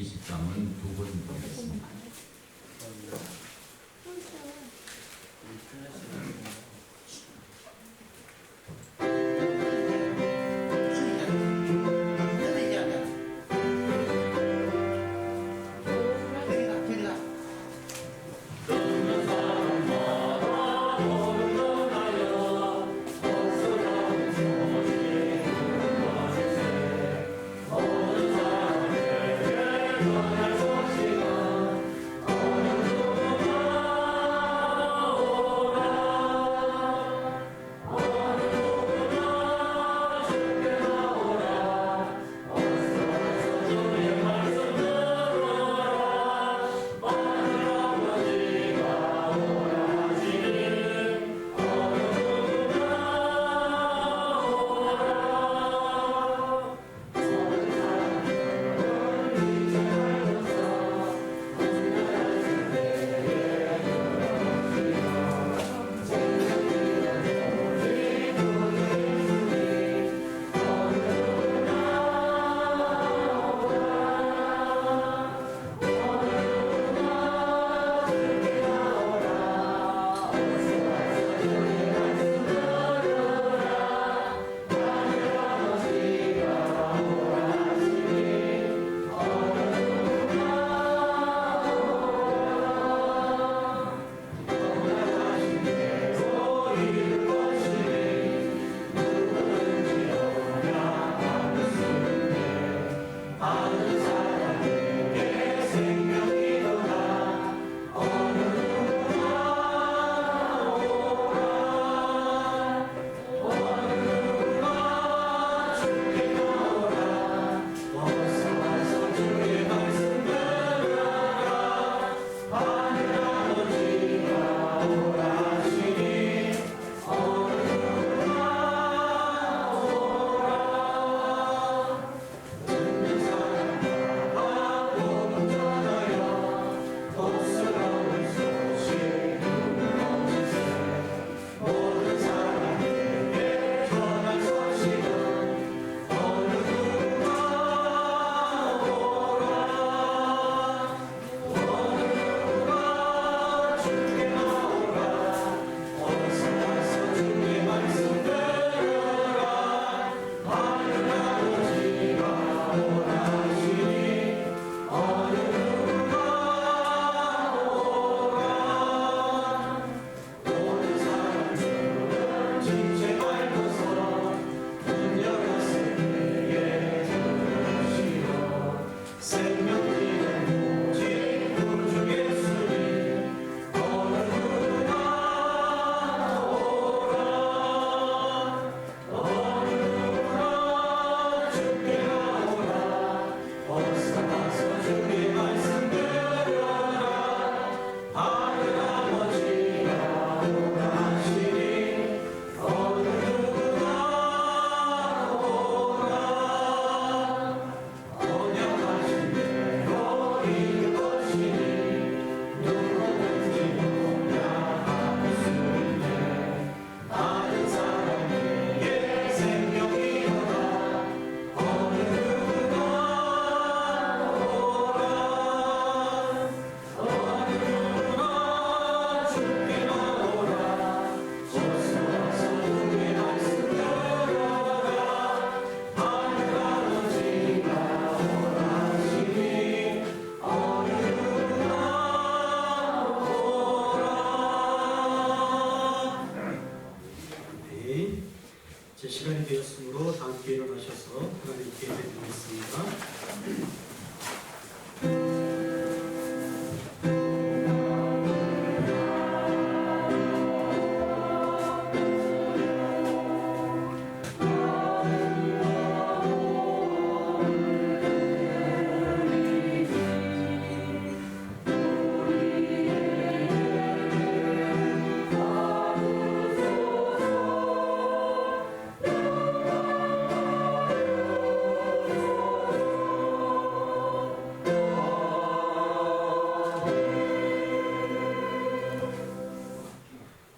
20장은 두 번 보겠습니다.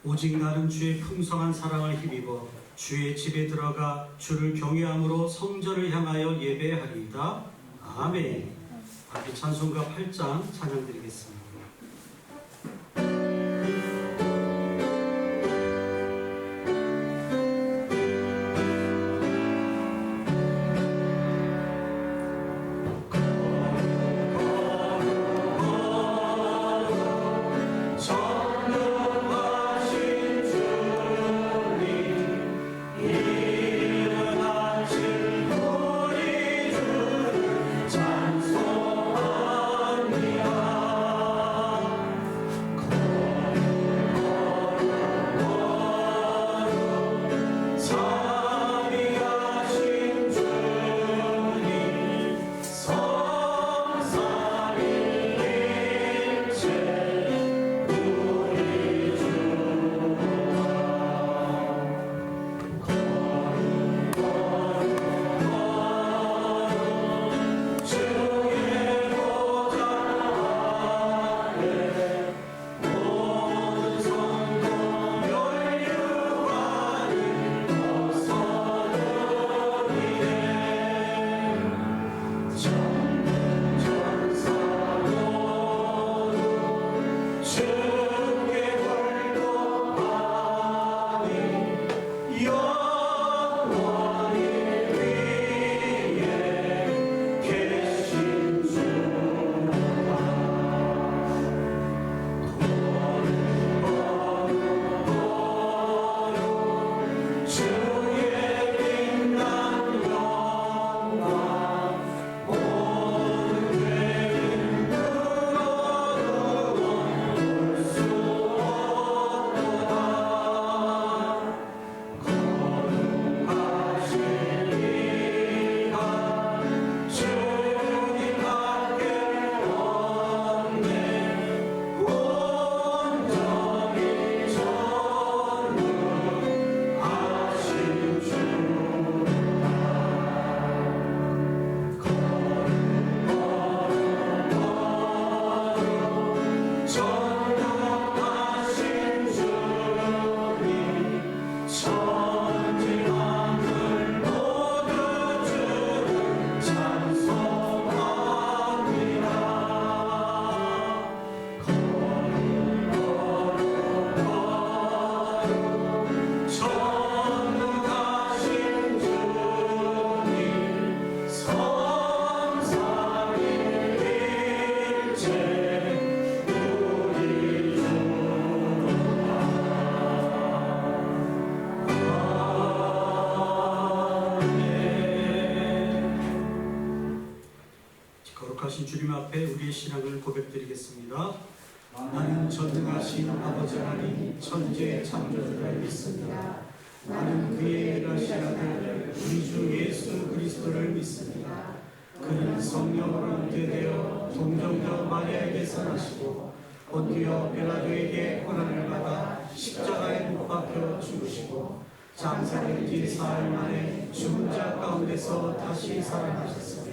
오직 나는 주의 풍성한 사랑을 힘입어 주의 집에 들어가 주를 경외함으로 성전을 향하여 예배하리이다. 아멘. 함께 찬송가 8장 찬양 드리겠습니다. 거룩하신 주님 앞에 우리의 신앙을 고백드리겠습니다. 나는 전능하신 아버지 하나님 천지의 창조주를 믿습니다. 나는 그의 일하신 아들 우리 주 예수 그리스도를 믿습니다. 그는 성령으로 잉태되어 동정녀 마리아에게서 나시고 본디오 빌라도에게 고난을 받아 십자가에 못 박혀 죽으시고 장사된 지 사흘 만에 죽은 자 가운데서 다시 살아나셨으며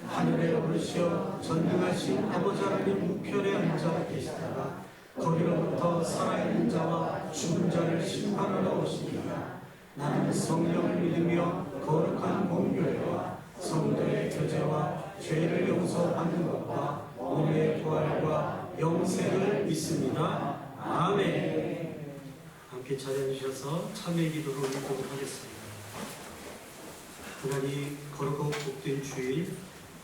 하늘에 오르시어 전능하신 아버지 하나님 우편에 앉아 계시다가 거기로부터 살아있는 자와 죽은 자를 심판하러 오십니다. 나는 성령을 믿으며 거룩한 공교회와 성도의 교제와 죄를 용서받는 것과 몸의 부활과 영생을 믿습니다. 아멘. 함께 자리해 주셔서 참회 기도를 올리도록 하겠습니다. 하나님 거룩하고 복된 주일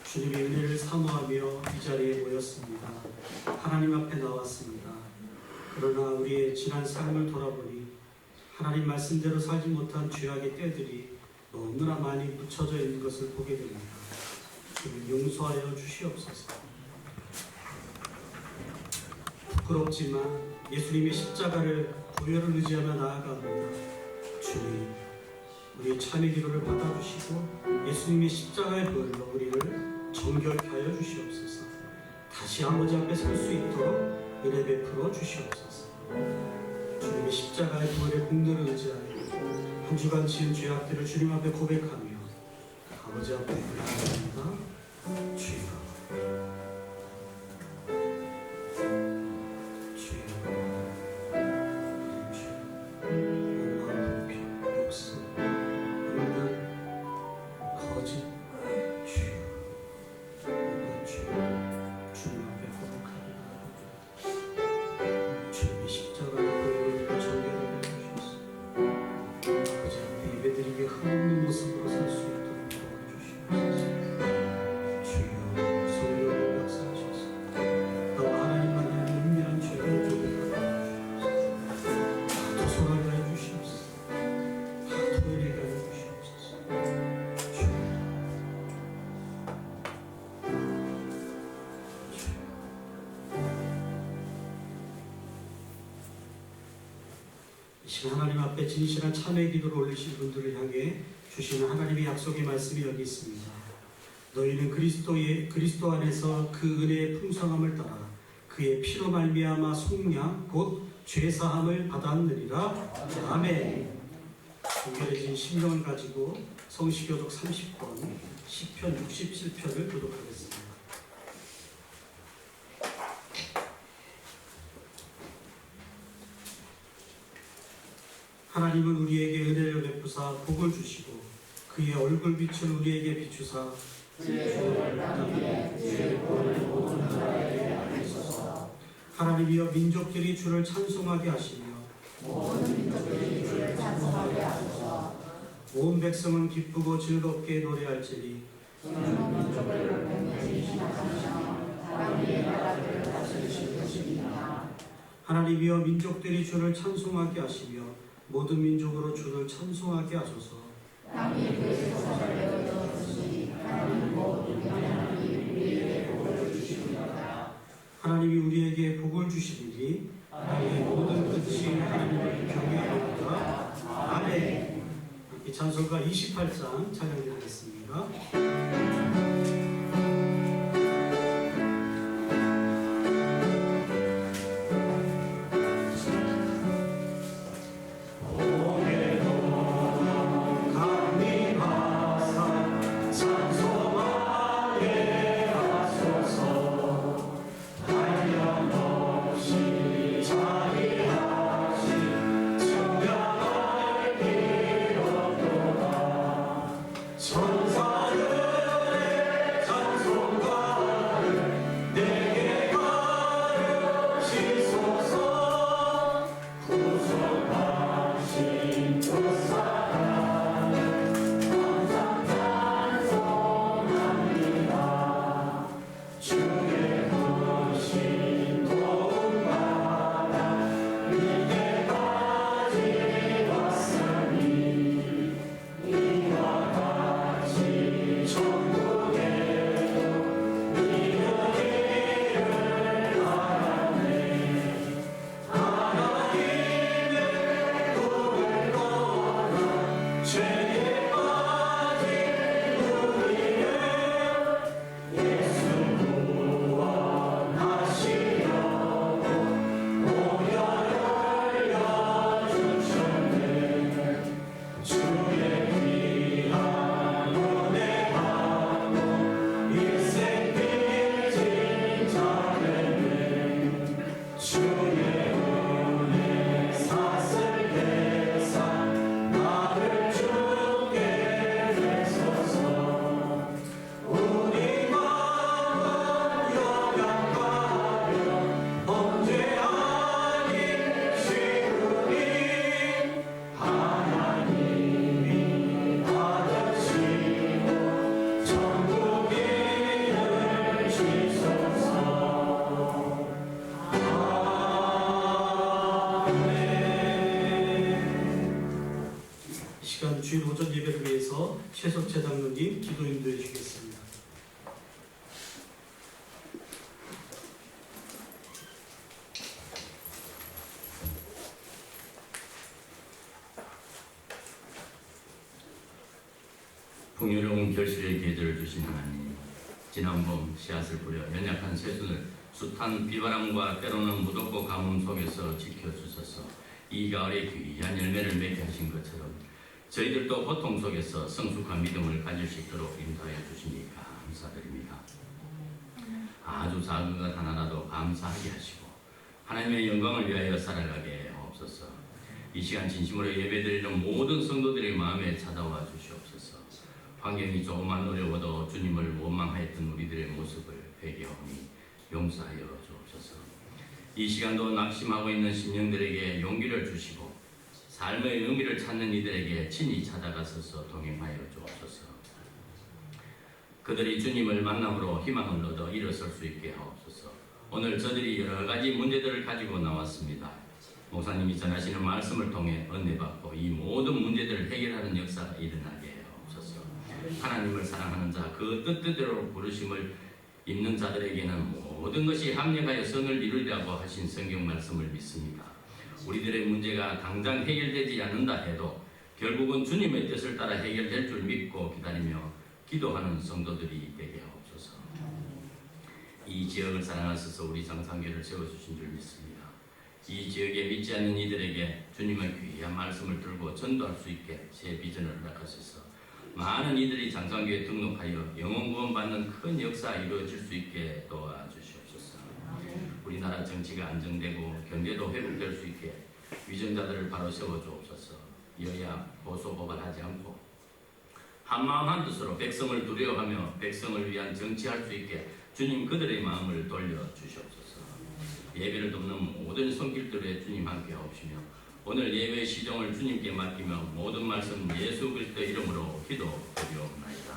주님의 은혜를 사모하며 이 자리에 모였습니다. 하나님 앞에 나왔습니다. 그러나 우리의 지난 삶을 돌아보니 하나님 말씀대로 살지 못한 죄악의 때들이 너무나 많이 묻혀져 있는 것을 보게 됩니다. 주님 용서하여 주시옵소서. 부끄럽지만 예수님의 십자가를 보혈을 의지하며 나아갑니다. 주님 우리의 참회 기도를 받아주시고 예수님의 십자가의 보혈로 우리를 정결케 하여 주시옵소서. 다시 아버지 앞에 설 수 있도록 은혜 베풀어 주시옵소서. 주님의 십자가의 보혈의 공로를 의지하여 한 주간 지은 죄악들을 주님 앞에 고백하며 아버지 앞에 나아갑니다. 주여 거짓 주여 이 시간 하나님 앞에 진실한 참회 기도를 올리신 분들을 향해 주시는 하나님의 약속의 말씀이 여기 있습니다. 너희는 그리스도 안에서 그 은혜의 풍성함을 따라 그의 피로 말미암아 속량 곧 죄사함을 받았느니라. 아멘. 동결해진 심령을 가지고 성시교독 30권 시편 67편을 교독하겠습니다. 하나님은 우리에게 은혜를 베푸사 복을 주시고 그의 얼굴빛을 우리에게 비추사 하나님이여 민족들이 주를 찬송하게 하시며 온 백성은 기쁘고 즐겁게 노래할지니 하나님이여 민족들이 주를 찬송하게 하시며 모든 민족으로 주를 찬송하게 하소서. 하나님이 우리에게 복을 주시리니 우리의 모든 끝이 하나님을 경외하리로다. 아멘. 이 찬송가 28장 찬양드리겠습니다. 주일 오전 예배를 위해서 최석채 장로님 기도 인도해 주시겠습니다. 풍요로운 결실의 계절을 주신 하나님, 지난 봄 씨앗을 뿌려 연약한 새순을 숱한 비바람과 때로는 무덥고 가뭄 속에서 지켜주셔서 이 가을에 귀한 열매를 맺게 하신 것처럼 저희들도 고통 속에서 성숙한 믿음을 가질 수 있도록 인도하여 주시니 감사드립니다. 아주 작은 것 하나라도 감사하게 하시고 하나님의 영광을 위하여 살아가게 하옵소서. 이 시간 진심으로 예배드리는 모든 성도들의 마음에 찾아와 주시옵소서. 환경이 조금만 어려워도 주님을 원망하였던 우리들의 모습을 회개하오니 용서하여 주옵소서. 이 시간도 낙심하고 있는 심령들에게 용기를 주시고 삶의 의미를 찾는 이들에게 친히 찾아가셔서 동행하여 주옵소서. 그들이 주님을 만남으로 희망을 얻어 일어설 수 있게 하옵소서. 오늘 저들이 여러 가지 문제들을 가지고 나왔습니다. 목사님이 전하시는 말씀을 통해 은혜받고 이 모든 문제들을 해결하는 역사가 일어나게 하옵소서. 하나님을 사랑하는 자, 그 뜻대로 부르심을 입는 자들에게는 모든 것이 합력하여 선을 이루리라고 하신 성경 말씀을 믿습니다. 우리들의 문제가 당장 해결되지 않는다 해도 결국은 주님의 뜻을 따라 해결될 줄 믿고 기다리며 기도하는 성도들이 되게 하옵소서. 이 지역을 사랑하셔서 우리 장상교를 세워주신 줄 믿습니다. 이 지역에 믿지 않는 이들에게 주님의 귀한 말씀을 들고 전도할 수 있게 새 비전을 허락하셔서 많은 이들이 장상교에 등록하여 영혼 구원받는 큰 역사 이루어질 수 있게 도와주시옵소서. 우리나라 정치가 안정되고 경제도 회복될 수 있게 위정자들을 바로 세워주옵소서. 여야 고소 고발하지 않고 한마음 한뜻으로 백성을 두려워하며 백성을 위한 정치할 수 있게 주님 그들의 마음을 돌려주시옵소서. 예배를 돕는 모든 손길들에 주님 함께 하옵시며 오늘 예배의 시정을 주님께 맡기며 모든 말씀 예수 그리스도의 이름으로 기도드리옵나이다.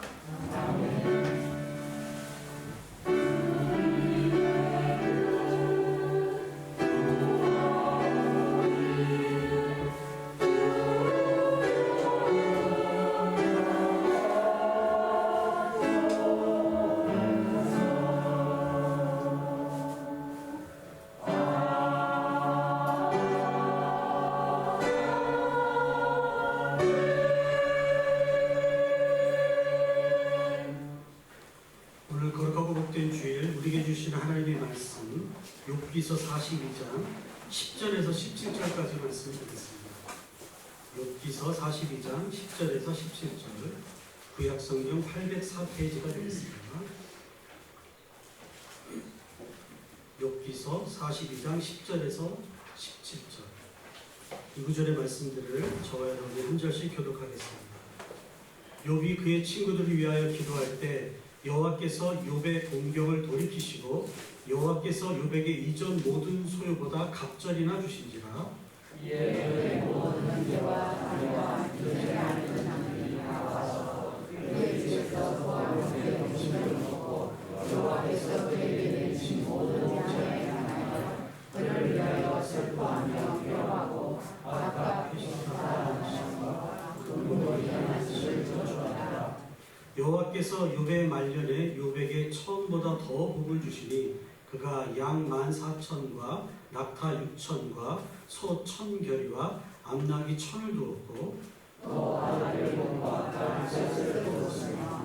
오늘 거룩하고 복된 주일 우리에게 주시는 하나님의 말씀 욥기서 42장 10절에서 17절까지 말씀 드리겠습니다. 욥기서 42장 10절에서 17절 구약성경 804페이지가 되겠습니다. 욥기서 42장 10절에서 17절 이 구절의 말씀들을 저와 여러분이 한 절씩 교독하겠습니다. 욥이 그의 친구들을 위하여 기도할 때 여호와께서 욥의 공경을 돌이키시고 여호와께서 욥에게 이전 모든 소유보다 갑절이나 주신지라. 그의 모든 죄와 단과 그의 아는 자들이 나와서 그의 집에서 소화로 그의 음식을 먹고 여호와께서 그에게 내리신 모든 재앙에 관하여 그를 위하여 슬퍼하며 괴로워하고 아까 비슷하다 눈물이 나는 것을 들어주었다. 여호와께서 욥의 말년에 욥에게 처음보다 더 복을 주시니 그가 양 14,000과 낙타 6,000과 소 1,000결이와 암나귀 1,000을 두었고 또 아들을 본과 딸셋을 두었으며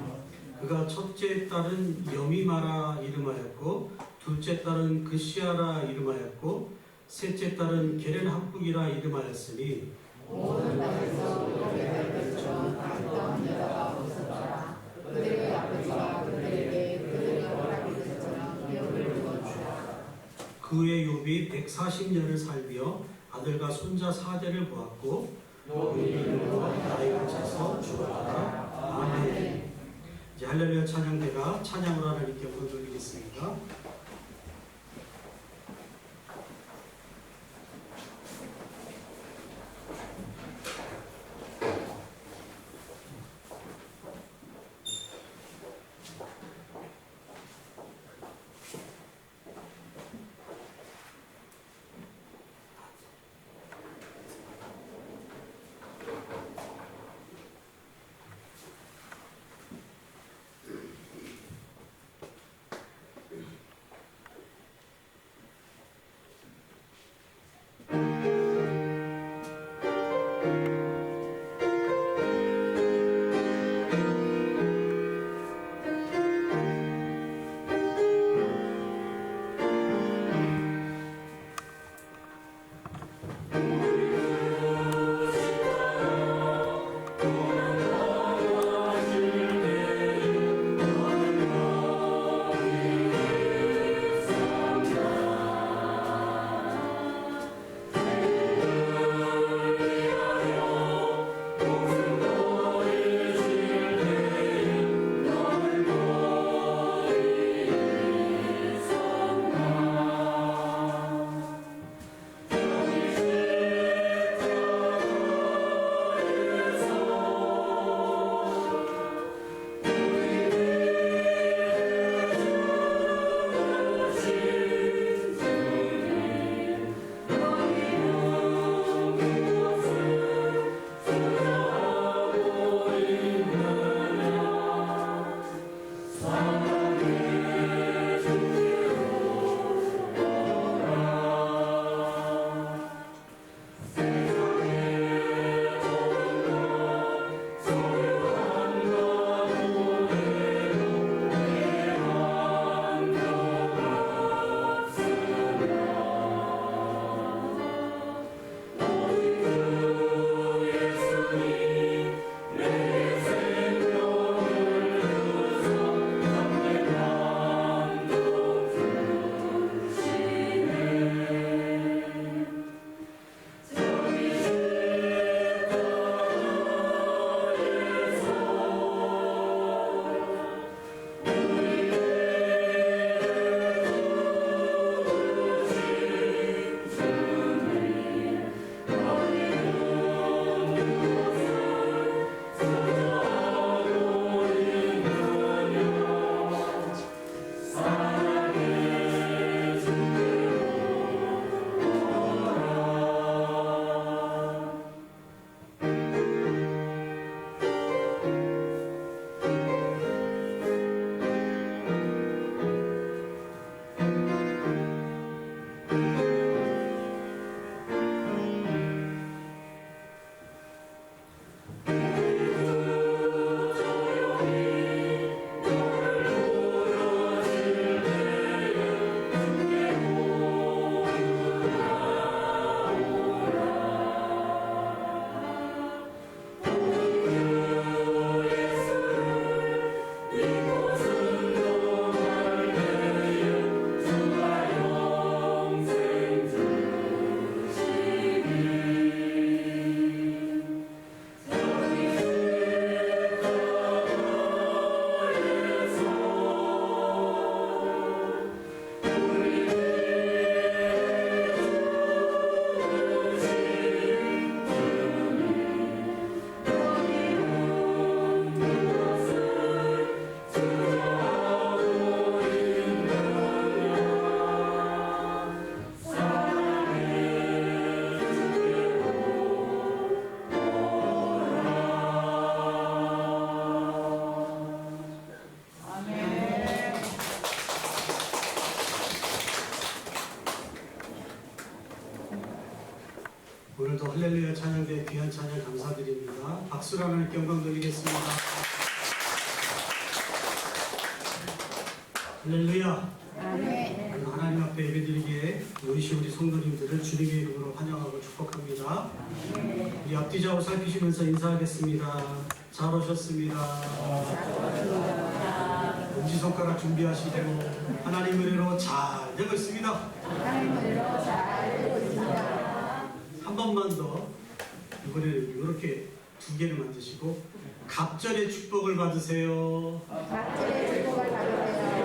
그가 첫째 딸은 여미마라 이름하였고 둘째 딸은 그시아라 이름하였고 셋째 딸은 게렌합북이라 이름하였으니 모든 땅에서 욥의 별들처럼 아름다운 여자가 없었더라. 그들의 아버지가 그들에게 그들의 허락이 됐으나 욥을 두었더라. 그 후에 욥이 140년을 살며 아들과 손자 4대를 보았고 욥이 늙어 나이가 차서 죽었다. 아멘. 이제 할렐루야 찬양대가 찬양으로 하나님께 영광 돌리겠습니다. 오늘도 할렐루야 찬양대 귀한 찬양 감사드립니다. 박수로 하나님께 영광 돌리겠습니다. 할렐루야. 아멘. 하나님 앞에 예배드리기에 모이신 우리 성도님들을 주님의 이름으로 환영하고 축복합니다. 우리 앞뒤좌우 살피시면서 인사하겠습니다. 잘 오셨습니다. 엄지손가락 준비하시고 하나님 은혜로 잘 되고 있습니다. 하나님 은혜로 잘 되고 있습니다. 한 번만 더 이번에는 이렇게 두 개를 만드시고 갑절의 축복을 받으세요. 각절의 축복을 받으세요.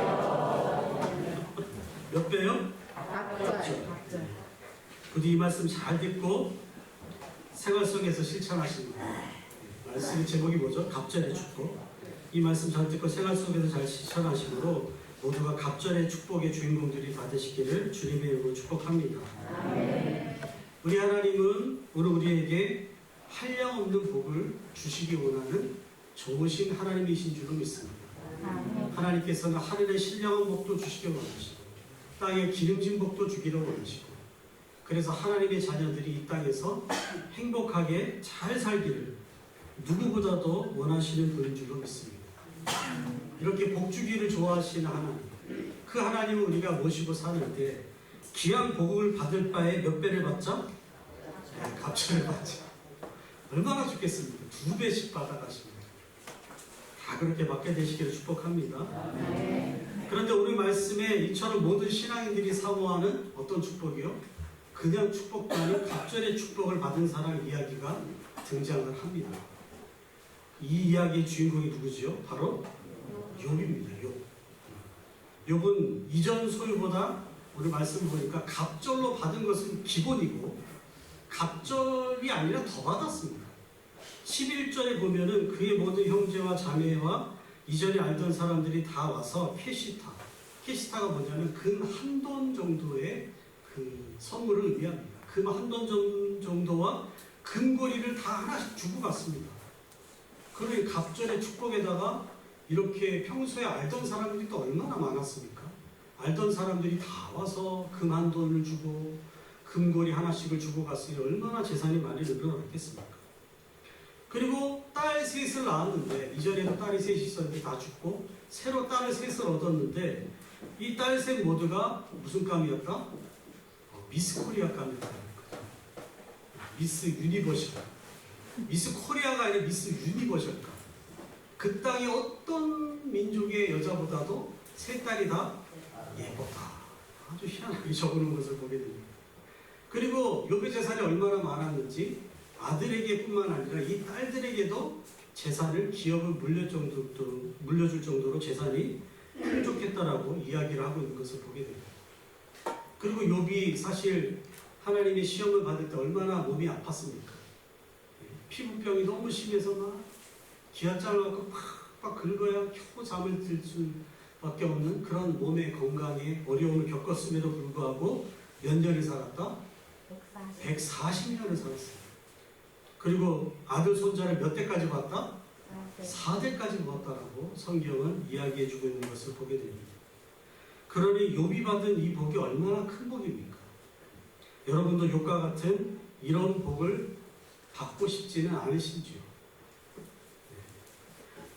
몇 배요? 각절. 부디 이 말씀 잘 듣고 생활 속에서 실천하시는 거예요. 말씀의 제목이 뭐죠? 갑절의 축복. 이 말씀 잘 듣고 생활 속에서 잘 실천하시므로 모두가 갑절의 축복의 주인공들이 다 되시기를 주님의 이름으로 축복합니다. 우리 하나님은 오늘 우리에게 한량없는 복을 주시기 원하는 좋으신 하나님이신 줄로 믿습니다. 하나님께서는 하늘의 신령한 복도 주시기 원하시고 땅에 기름진 복도 주기를 원하시고 그래서 하나님의 자녀들이 이 땅에서 행복하게 잘 살기를 누구보다도 원하시는 분인 줄로 믿습니다. 이렇게 복 주기를 좋아하시는 하나님, 그 하나님을 우리가 모시고 사는데 귀한 복을 받을 바에 몇 배를 받자? 네, 갑절을 받자. 얼마나 좋겠습니까? 2배씩 받아가십니다. 다 그렇게 받게 되시기를 축복합니다. 그런데 오늘 말씀에 이처럼 모든 신앙인들이 사모하는 어떤 축복이요? 그냥 축복도 아닌 갑절의 축복을 받은 사람 이야기가 등장을 합니다. 이 이야기의 주인공이 누구지요? 바로 욥입니다. 욥은 이전 소유보다 오늘 말씀 보니까 갑절로 받은 것은 기본이고 갑절이 아니라 더 받았습니다. 11절에 보면은 그의 모든 형제와 자매와 이전에 알던 사람들이 다 와서 케시타가 뭐냐면 금 한 돈 정도의 그 선물을 의미합니다. 금 한 돈 정도와 금고리를 다 하나씩 주고 갔습니다. 그러니 갑절의 축복에다가 이렇게 평소에 알던 사람들이 또 얼마나 많았습니까? 알던 사람들이 다 와서 금 한 돈을 주고 금고리 하나씩을 주고 갔으니 얼마나 재산이 많이 늘어났겠습니까? 그리고 딸 셋을 낳았는데 이전에도 딸이 셋이 있었는데 다 죽고 새로 딸을 셋을 얻었는데 이 딸 셋 모두가 무슨 감이었다? 미스 코리아 감이었다. 미스 유니버셜. 미스 코리아가 아니라 미스 유니버셜감. 그 땅의 어떤 민족의 여자보다도 세 딸이 다 예뻤다. 아주 희한하게 적어놓은 것을 보게 됩니다. 그리고 욥의 재산이 얼마나 많았는지 아들에게 뿐만 아니라 이 딸들에게도 재산을 기업을 물려줄 정도로 재산이 풍족했다라고 이야기를 하고 있는 것을 보게 됩니다. 그리고 욥이 사실 하나님의 시험을 받을 때 얼마나 몸이 아팠습니까? 피부병이 너무 심해서 막 기아짜려고 팍팍 긁어야 겨우 잠을 들 수밖에 없는 그런 몸의 건강에 어려움을 겪었음에도 불구하고 몇 년을 살았다? 140년을 살았어요. 그리고 아들 손자를 몇 대까지 봤다? 4대까지 보았다라고 성경은 이야기해주고 있는 것을 보게 됩니다. 그러니 욥이 받은 이 복이 얼마나 큰 복입니까? 여러분도 욥과 같은 이런 복을 받고 싶지는 않으신지요?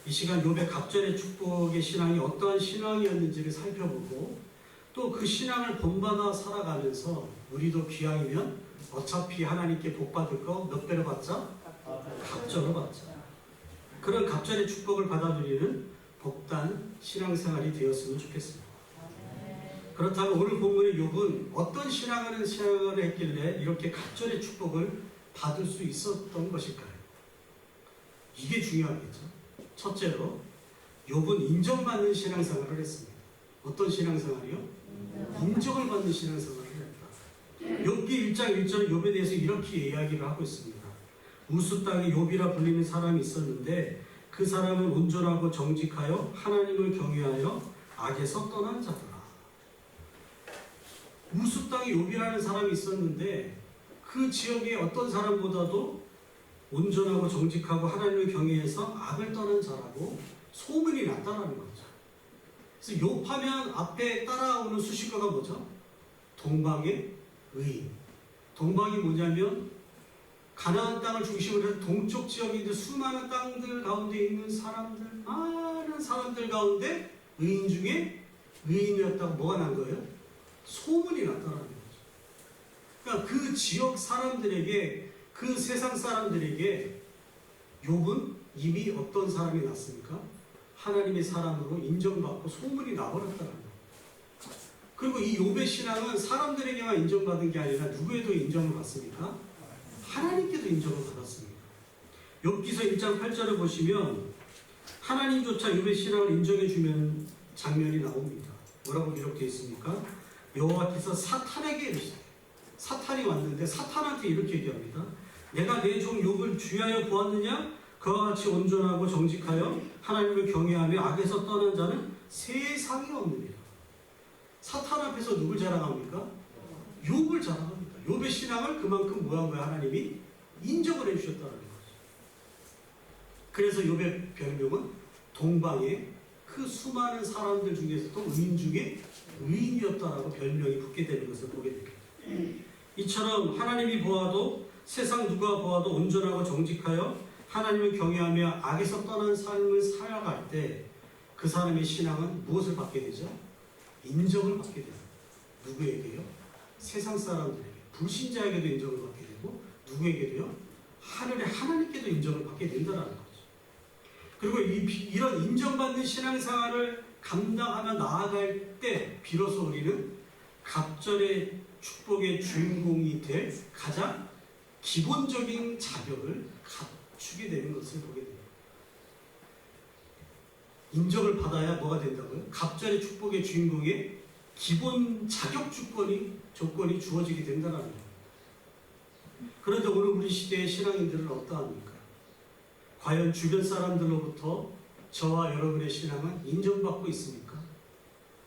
이 시간 욥의 갑절의 축복의 신앙이 어떠한 신앙이었는지를 살펴보고 또 그 신앙을 본받아 살아가면서 우리도 기왕이면 어차피 하나님께 복 받을 거 몇 배로 받자? 갑절로 받자. 그런 갑절의 축복을 받아들이는 복단 신앙생활이 되었으면 좋겠습니다. 그렇다면 오늘 본문의 욥은 어떤 신앙을 했길래 이렇게 갑절의 축복을 받을 수 있었던 것일까요? 이게 중요하겠죠. 첫째로 욥은 인정받는 신앙생활을 했습니다. 어떤 신앙생활이요? 인정을 받는 신앙생활을 했다. 욥기 1장 1절은 욥에 대해서 이렇게 이야기를 하고 있습니다. 우스 땅에 욥이라 불리는 사람이 있었는데 그 사람은 온전하고 정직하여 하나님을 경외하여 악에서 떠난 자더라. 우스 땅에 욥이라는 사람이 있었는데 그 지역의 어떤 사람보다도 온전하고 정직하고 하나님을 경외해서 악을 떠난 자라고 소문이 났다는 거죠. 그래서 욥하면 앞에 따라오는 수식어가 뭐죠? 동방의 의인. 동방이 뭐냐면 가나안 땅을 중심으로 해서 동쪽 지역에 있는 수많은 땅들 가운데 있는 사람들, 많은 사람들 가운데 의인 중에 의인이었다고 뭐가 난 거예요? 소문이 났다는 거죠. 그러니까 그 지역 사람들에게, 그 세상 사람들에게 욥은 이미 어떤 사람이 났습니까? 하나님의 사람으로 인정받고 소문이 나버렸다는 거예요. 그리고 이 욥의 신앙은 사람들에게만 인정받은 게 아니라 누구에도 인정을 받습니까? 하나님께도 인정을 받았습니다. 욥기서 1장 8절을 보시면 하나님조차 욥의 신앙을 인정해 주면 장면이 나옵니다. 뭐라고 기록되어 있습니까? 여호와께서 사탄에게 이르시되, 사탄이 왔는데 사탄한테 이렇게 얘기합니다. 내가 내 종 욥을 주의하여 보았느냐? 그와 같이 온전하고 정직하여 하나님을 경외하며 악에서 떠난 자는 세상에 없느니라. 사탄 앞에서 누굴 자랑합니까? 욥을 자랑합니다. 욥의 신앙을 그만큼 뭐한 거야? 하나님이 인정을 해주셨다는 거죠. 그래서 욥의 별명은 동방의 그 수많은 사람들 중에서도 의인 중에 의인이었다라고 별명이 붙게 되는 것을 보게 됩니다. 이처럼 하나님이 보아도, 세상 누가 보아도 온전하고 정직하여 하나님을 경외하며 악에서 떠난 삶을 살아갈 때 그 사람의 신앙은 무엇을 받게 되죠? 인정을 받게 됩니다. 누구에게요? 세상 사람들에게, 불신자에게도 인정을 받게 되고, 누구에게도요? 하늘의 하나님께도 인정을 받게 된다는 거죠. 그리고 이런 인정받는 신앙생활을 감당하며 나아갈 때 비로소 우리는 갑절의 축복의 주인공이 될 가장 기본적인 자격을 갖추게 되는 것을 보게 됩니다. 인정을 받아야 뭐가 된다고요? 갑절의 축복의 주인공의 기본 자격 조건이 주어지게 된다는 거예요. 그런데 오늘 우리 시대의 신앙인들은 어떠합니까? 과연 주변 사람들로부터 저와 여러분의 신앙은 인정받고 있습니까?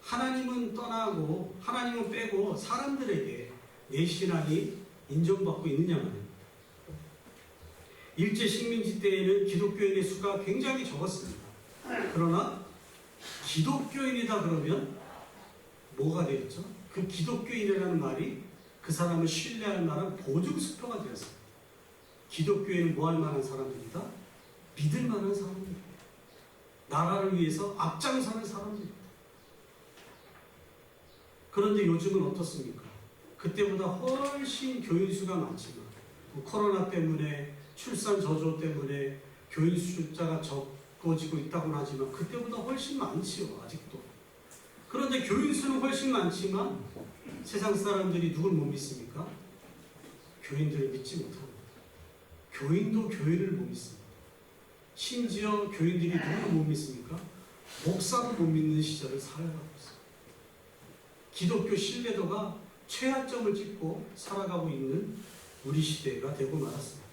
하나님은 떠나고, 하나님은 빼고 사람들에게 내 신앙이 인정받고 있느냐 말입니다. 일제 식민지 때에는 기독교인의 수가 굉장히 적었습니다. 그러나 기독교인이다 그러면 뭐가 되었죠? 그 기독교인이라는 말이 그 사람을 신뢰할 만한 보증수표가 되었습니다. 기독교인은 뭐 할 만한 사람들이다? 믿을 만한 사람들입니다. 나라를 위해서 앞장서는 사람들입니다. 그런데 요즘은 어떻습니까? 그때보다 훨씬 교인 수가 많지만, 코로나 때문에, 출산 저조 때문에 교인 숫자가 적어지고 있다고는 하지만 그때보다 훨씬 많지요, 아직도. 그런데 교인 수는 훨씬 많지만 세상 사람들이 누굴 못 믿습니까? 교인들을 믿지 못합니다. 교인도 교인을 못 믿습니다. 심지어 교인들이 누굴 못 믿습니까? 목사도 못 믿는 시절을 살아가고 있습니다. 기독교 신뢰도가 최하점을 찍고 살아가고 있는 우리 시대가 되고 말았습니다.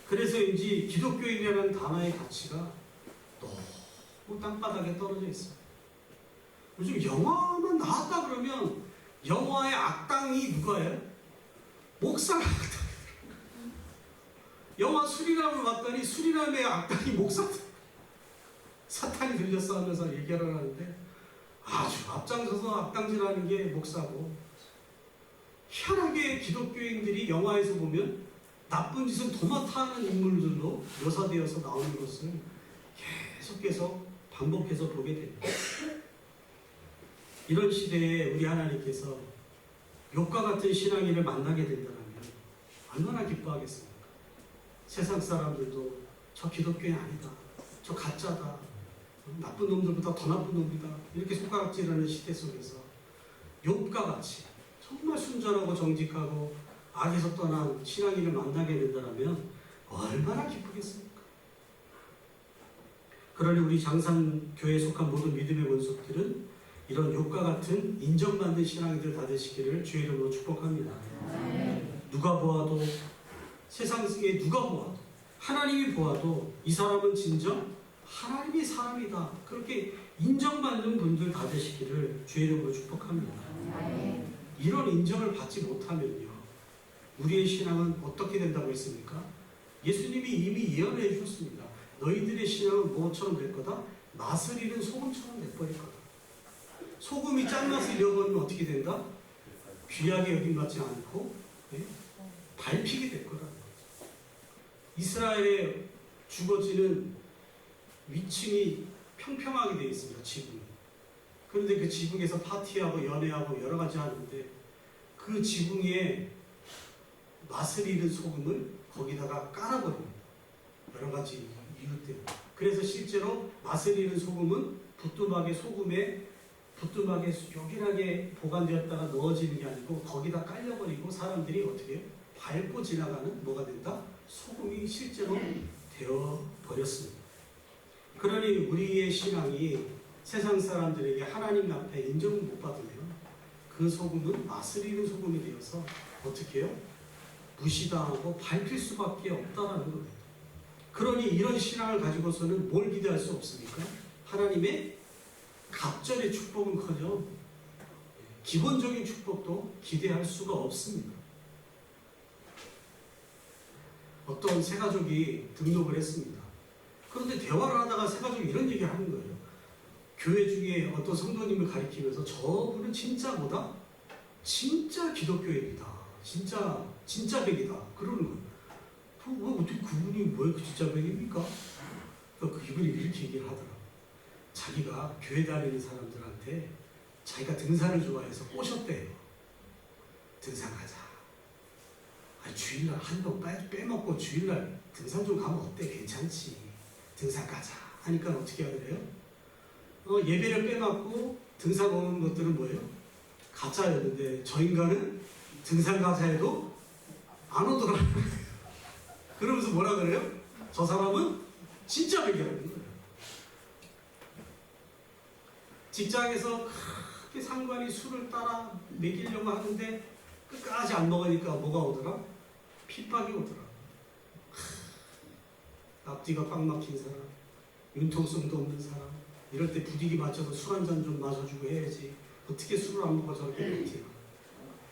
그래서인지 기독교인이라는 단어의 가치가 너무 땅바닥에 떨어져 있습니다. 요즘 영화만 나왔다 그러면 영화의 악당이 누가예요? 목사가 악당이에요. 영화 수리남을 봤더니 수리남의 악당이 목사들. 사탄이 들렸어 하면서 얘기를 하는데 아주 앞장서서 악당질하는 게 목사고, 희한하게 기독교인들이 영화에서 보면 나쁜 짓은 도맡아하는 인물들로 묘사되어서 나오는 것을 계속해서 반복해서 보게 됩니다. 이런 시대에 우리 하나님께서 욥과 같은 신앙인을 만나게 된다면 얼마나 기뻐하겠습니까? 세상 사람들도 저 기독교인 아니다, 저 가짜다, 나쁜 놈들보다 더 나쁜 놈이다, 이렇게 손가락질하는 시대 속에서 욥과 같이 정말 순전하고 정직하고 악에서 떠난 신앙인을 만나게 된다면 얼마나 기쁘겠습니까? 그러니 우리 장산교회에 속한 모든 믿음의 권속들은 이런 욥과 같은 인정받는 신앙인들 다 되시기를 주의 이름으로 축복합니다. 누가 보아도, 세상에 누가 보아도, 하나님이 보아도 이 사람은 진정 하나님의 사람이다, 그렇게 인정받는 분들 다 되시기를 주의 이름으로 축복합니다. 이런 인정을 받지 못하면요, 우리의 신앙은 어떻게 된다고 했습니까? 예수님이 이미 예언해 주셨습니다. 너희들의 신앙은 무엇처럼 될 거다? 맛을 잃은 소금처럼 돼버릴 거다. 소금이 짠맛을 잃어버리면 어떻게 된다? 귀하게 여김받지 않고 밟히게 될 거라는 거죠. 이스라엘의 주거지는 위층이 평평하게 되어 있습니다. 지붕이. 그런데 그 지붕에서 파티하고 연애하고 여러 가지 하는데 그 지붕에 맛을 잃은 소금을 거기다가 깔아버립니다. 여러 가지 이유 때문에. 그래서 실제로 맛을 잃은 소금은 부뚜막에 요긴하게 보관되었다가 넣어지는 게 아니고 거기다 깔려버리고 사람들이 어떻게 해요? 밟고 지나가는 뭐가 된다? 소금이 실제로 되어버렸습니다. 그러니 우리의 신앙이 세상 사람들에게 하나님 앞에 인정을 못 받으면 그 소금은 맛을 잃은 소금이 되어서 어떻게 해요? 무시당하고 밟힐 수밖에 없다라는 겁니다. 그러니 이런 신앙을 가지고서는 뭘 기대할 수 없습니까? 하나님의 갑절의 축복은커녕 기본적인 축복도 기대할 수가 없습니다. 어떤 새 가족이 등록을 했습니다. 그런데 대화를 하다가 새 가족이 이런 얘기를 하는 거예요. 교회 중에 어떤 성도님을 가리키면서 저분은 진짜 뭐다? 진짜 기독교인이다. 진짜 백이다. 그러는 거예요. 어떻게 그분이 왜 진짜 백입니까? 그러니까 그분이 이렇게 얘기를 하더라고요. 자기가 교회 다니는 사람들한테 자기가 등산을 좋아해서 꼬셨대요. 등산 가자. 주일날 한 번 빼먹고 주일날 등산 좀 가면 어때? 괜찮지. 등산 가자. 하니까 어떻게 하더래요? 예배를 빼먹고 등산 오는 것들은 뭐예요? 가짜였는데 저 인간은 등산 가자 해도 안 오더라고요. 그러면서 뭐라 그래요? 저 사람은 진짜 백이라는 거예요. 직장에서 크게 상관이 술을 따라 먹이려고 하는데 끝까지 안 먹으니까 뭐가 오더라? 핍박이 오더라. 앞뒤가 꽉 막힌 사람, 융통성도 없는 사람, 이럴 때 분위기 맞춰서 술 한 잔 좀 마셔주고 해야지. 어떻게 술을 안 먹어 저렇게 버티나.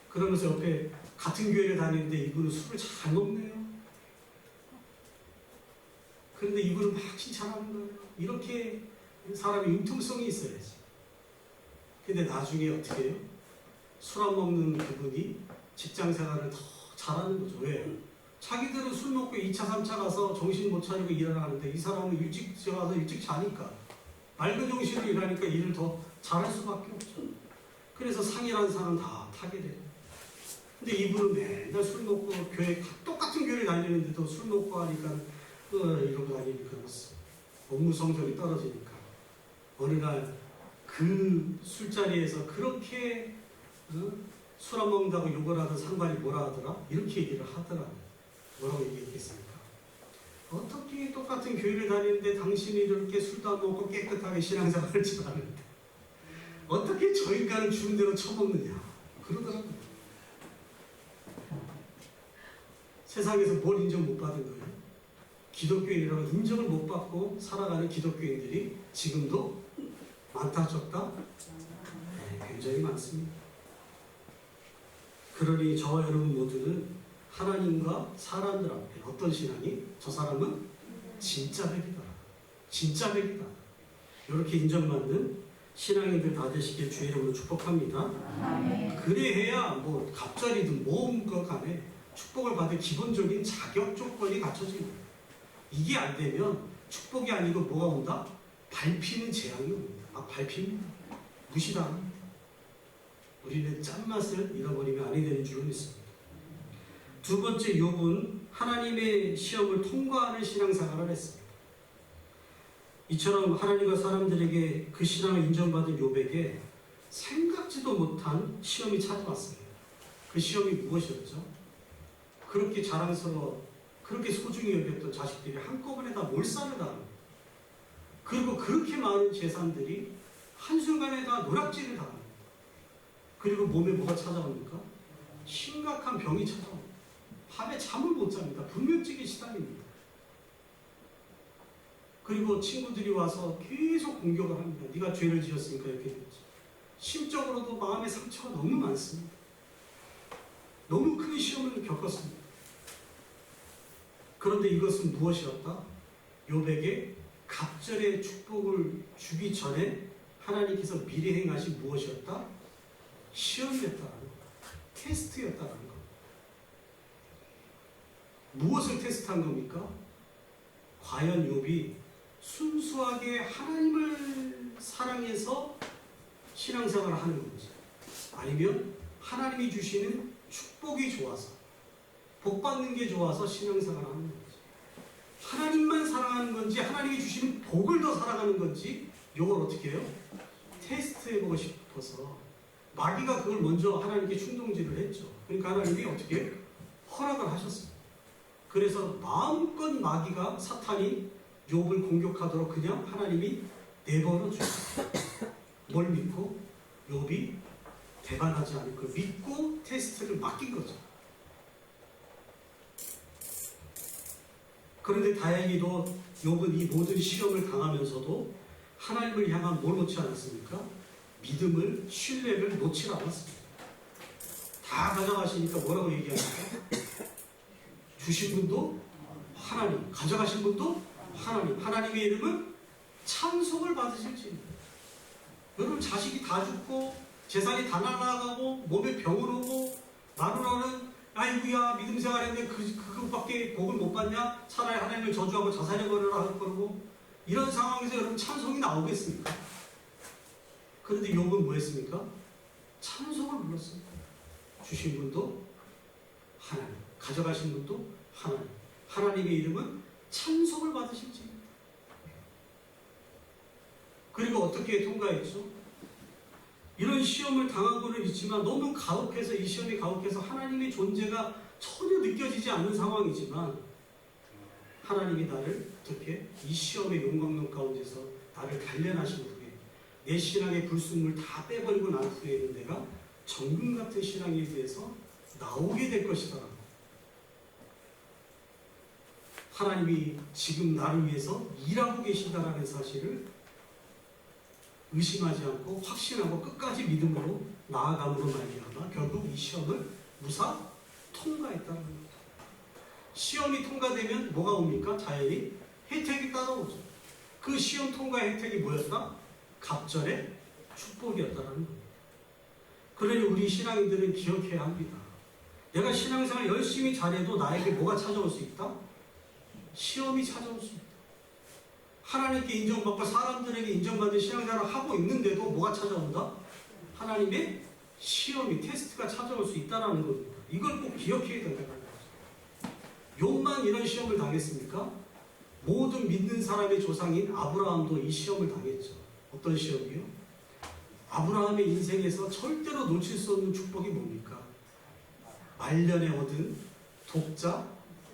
그러면서 옆에 같은 교회를 다니는데 이분은 술을 잘 먹네요. 그런데 이분은 막 칭찬하는 거예요. 이렇게 사람이 융통성이 있어야지. 근데 나중에 어떻게 해요? 술 안 먹는 그분이 직장 생활을 더 잘하는 거죠. 왜? 자기들은 술 먹고 2차, 3차 가서 정신 못 차리고 일을 하는데 이 사람은 일찍 들어가서 일찍 자니까 맑은 정신으로 일하니까 일을 더 잘할 수밖에 없죠. 그래서 상이라는 사람 다 타게 돼요. 근데 이분은 맨날 술 먹고 교회 똑같은 교회를 다니는데도 술 먹고 하니까 이러고 다니니까 업무 성적이 떨어지니까 어느 날 그 술자리에서 그렇게 술 안 먹는다고 욕을 하던 상관이 뭐라 하더라? 이렇게 얘기를 하더라고요. 뭐라고 얘기했겠습니까? 어떻게 똑같은 교회를 다니는데 당신이 이렇게 술도 안 먹고 깨끗하게 신앙생활을 잘하는데 어떻게 저 인간을 주는 대로 처먹느냐 그러더라고요. 세상에서 뭘 인정 못 받은 거예요? 기독교인이라고 인정을 못 받고 살아가는 기독교인들이 지금도 많다 적다? 네, 굉장히 많습니다. 그러니 저와 여러분 모두는 하나님과 사람들 앞에 어떤 신앙이? 저 사람은 진짜 백이다. 진짜 백이다. 이렇게 인정받는 신앙인들 다 되시길 주의 이름으로 축복합니다. 그래야 뭐 갑자리든 뭔가 간에 축복을 받을 기본적인 자격 조건이 갖춰집니다. 이게 안 되면 축복이 아니고 뭐가 온다? 밟히는 재앙이 옵니다. 막 밟힙니다. 무시당합니다. 우리는 짠맛을 잃어버리면 아니 되는 줄로 믿습니다. 두 번째 욥은 하나님의 시험을 통과하는 신앙생활을 했습니다. 이처럼 하나님과 사람들에게 그 신앙을 인정받은 욥에게 생각지도 못한 시험이 찾아왔습니다. 그 시험이 무엇이었죠? 그렇게 자랑스러워 그렇게 소중히 여겼던 자식들이 한꺼번에 다 몰살을 당합니다. 그리고 그렇게 많은 재산들이 한순간에 다 노략질을 당합니다. 그리고 몸에 뭐가 찾아옵니까? 심각한 병이 찾아옵니다. 밤에 잠을 못 잡니다. 불면증에 시달립니다. 그리고 친구들이 와서 계속 공격을 합니다. 네가 죄를 지었으니까 이렇게 됐지. 심적으로도 마음의 상처가 너무 많습니다. 너무 큰 시험을 겪었습니다. 그런데 이것은 무엇이었다? 욥에게 갑절의 축복을 주기 전에 하나님께서 미리 행하신 무엇이었다? 시험이었다는 것, 테스트였다는 것. 무엇을 테스트한 겁니까? 과연 욥이 순수하게 하나님을 사랑해서 신앙생활을 하는 건지, 아니면 하나님이 주시는 축복이 좋아서, 복 받는 게 좋아서 신앙생활을 하는 건지, 하나님만 사랑하는 건지 하나님이 주시는 복을 더 사랑하는 건지, 이걸 어떻게 해요? 테스트해보고 싶어서 마귀가 그걸 먼저 하나님께 충동질을 했죠. 그러니까 하나님이 어떻게 허락을 하셨습니다. 그래서 마음껏 마귀가, 사탄이 욥을 공격하도록 그냥 하나님이 내버려 주셨어요. 뭘 믿고? 욥이 배반하지 않을 걸 믿고 테스트를 맡긴 거죠. 그런데 다행히도 욥은 이 모든 시험을 당하면서도 하나님을 향한 뭘 놓지 않았습니까? 믿음을, 신뢰를 놓지 않았습니다. 다 가져가시니까 뭐라고 얘기합니까? 주신 분도 하나님, 가져가신 분도 하나님. 하나님의 이름은 찬송을 받으실지. 여러분, 자식이 다 죽고 재산이 다 날아가고 몸에 병을 오고 마누라는 아이고야 믿음 생활했는데 그것밖에 복을 못 받냐? 차라리 하나님을 저주하고 자살해버려라 할 거고, 이런 상황에서 여러분 찬송이 나오겠습니까? 그런데 욥은 뭐 했습니까? 찬송을 불렀습니다. 주신 분도 하나님, 가져가신 분도 하나님. 하나님의 이름은 찬송을 받으실지. 그리고 어떻게 통과했죠? 이런 시험을 당하고는 있지만 너무 가혹해서, 이 시험이 가혹해서 하나님의 존재가 전혀 느껴지지 않는 상황이지만, 하나님이 나를 어떻게 이 시험의 용광로 가운데서 나를 단련하신 후에 내 신앙의 불순물 다 빼버리고 난 후에는 내가 정금 같은 신앙에 대해서 나오게 될 것이다. 하나님이 지금 나를 위해서 일하고 계신다라는 사실을 의심하지 않고 확신하고 끝까지 믿음으로 나아감으로 말미암아 결국 이 시험을 무사 통과했다는 겁니다. 시험이 통과되면 뭐가 옵니까? 자연히 혜택이 따라오죠. 그 시험 통과 혜택이 뭐였다? 갑절의 축복이었다는 겁니다. 그러니 우리 신앙인들은 기억해야 합니다. 내가 신앙생활 열심히 잘해도 나에게 뭐가 찾아올 수 있다? 시험이 찾아올 수 있다. 하나님께 인정받고 사람들에게 인정받는 신앙생활을 하고 있는데도 뭐가 찾아온다? 하나님의 시험이, 테스트가 찾아올 수 있다는 겁니다. 이걸 꼭 기억해야 된다는 거죠. 욥만 이런 시험을 당했습니까? 모든 믿는 사람의 조상인 아브라함도 이 시험을 당했죠. 어떤 시험이요? 아브라함의 인생에서 절대로 놓칠 수 없는 축복이 뭡니까? 말년에 얻은 독자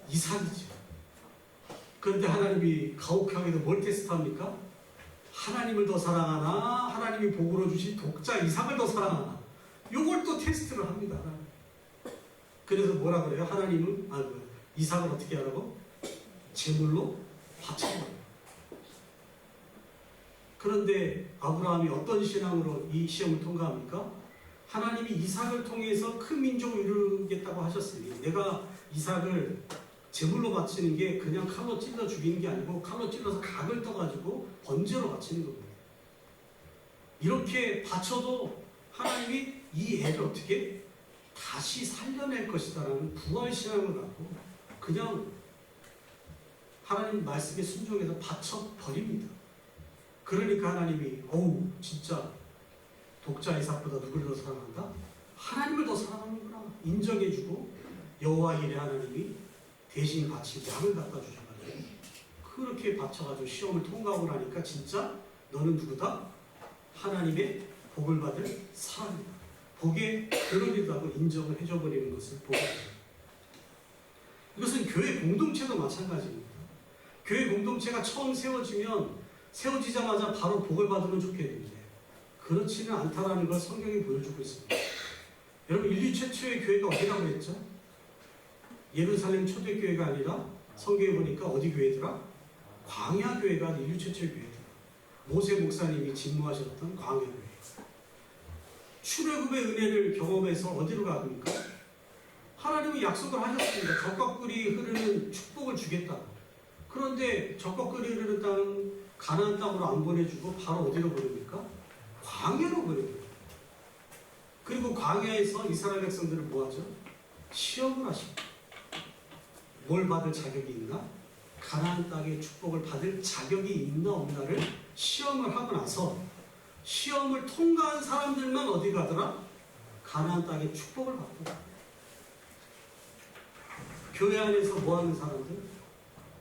이삭이죠. 그런데 하나님이 가혹하게도 뭘 테스트합니까? 하나님을 더 사랑하나, 하나님이 복으로 주신 독자 이삭을 더 사랑하나, 요걸 또 테스트를 합니다. 그래서 뭐라 그래요? 하나님은 이삭을 어떻게 하라고? 제물로 바쳐버려요. 그런데 아브라함이 어떤 신앙으로 이 시험을 통과합니까? 하나님이 이삭을 통해서 큰 민족을 이루겠다고 하셨으니 내가 이삭을 제물로 바치는 게 그냥 칼로 찔러 죽이는 게 아니고 칼로 찔러서 각을 떠가지고 번제로 바치는 겁니다. 이렇게 바쳐도 하나님이 이 애를 어떻게 다시 살려낼 것이다라는 부활신앙을 갖고 그냥 하나님 말씀에 순종해서 바쳐버립니다. 그러니까 하나님이 어우 진짜 독자 이삭보다 누구를 더 사랑한다? 하나님을 더 사랑하는구나 인정해주고 여호와 이레 하나님이 대신 바친 양을 갖다 주셔가지고 그렇게 바쳐가지고 시험을 통과하고 나니까 진짜 너는 누구다? 하나님의 복을 받을 사람이다. 복에 그러리라고 인정을 해줘버리는 것을 보고 있습니다. 이것은 교회 공동체도 마찬가지입니다. 교회 공동체가 처음 세워지자마자 바로 복을 받으면 좋겠는데 그렇지는 않다라는 걸 성경이 보여주고 있습니다. 여러분 인류 최초의 교회가 어디라고 했죠? 예루살렘 초대교회가 아니라 성경에 보니까 어디 교회더라? 광야교회가 인류 최초의 교회더라. 모세 목사님이 집무하셨던 광야교회. 출애굽의 은혜를 경험해서 어디로 가니까 하나님이 약속을 하셨습니다. 적과 꿀이 흐르는 축복을 주겠다. 그런데 적과 꿀이 흐르는 땅은 가나안 땅으로 안 보내주고 바로 어디로 보냅니까? 광야로 보냅니다. 그리고 광야에서 이스라엘 백성들을 뭐하죠? 시험을 하십니다. 뭘 받을 자격이 있나? 가나안 땅의 축복을 받을 자격이 있나 없나를 시험을 하고 나서 시험을 통과한 사람들만 어디 가더라? 가나안 땅의 축복을 받더라. 교회 안에서 뭐하는 사람들?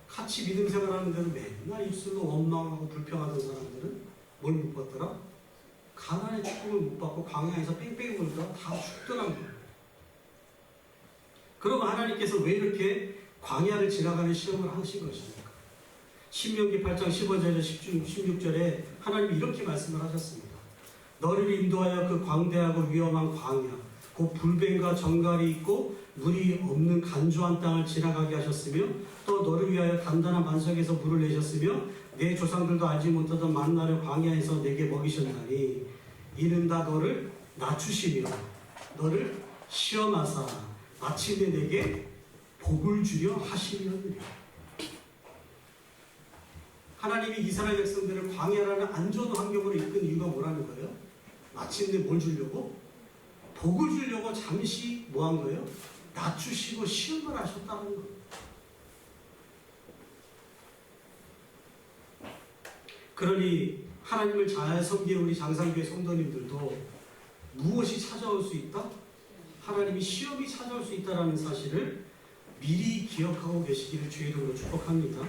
같이 믿음 생활하는데도 맨날 입술로 원망하고 불평하던 사람들은 뭘 못 받더라? 가나안의 축복을 못 받고 광야에서 뺑뺑이 돌다가 다 죽더란 거예요. 그럼 하나님께서 왜 이렇게 광야를 지나가는 시험을 하신 것입니까? 신명기 8장 15절에서 16절에 하나님이 이렇게 말씀을 하셨습니다. 너를 인도하여 그 광대하고 위험한 광야, 곧 불뱀과 정갈이 있고 물이 없는 간조한 땅을 지나가게 하셨으며 또 너를 위하여 단단한 반석에서 물을 내셨으며 내 조상들도 알지 못하던 만나를 광야에서 내게 먹이셨나니 이는 다 너를 낮추시며 너를 시험하사 마침내 내게 복을 주려 하시려니라. 하나님이 이스라엘 백성들을 광야라는 안 좋은 환경으로 이끈 이유가 뭐라는 거예요? 마침내 뭘 주려고? 복을 주려고 잠시 뭐 한 거예요? 낮추시고 시험을 하셨다는 거예요. 그러니 하나님을 잘 섬기는 우리 장상교회 성도님들도 무엇이 찾아올 수 있다? 하나님이 시험이 찾아올 수 있다는 사실을 미리 기억하고 계시기를 주의 이름으로 축복합니다.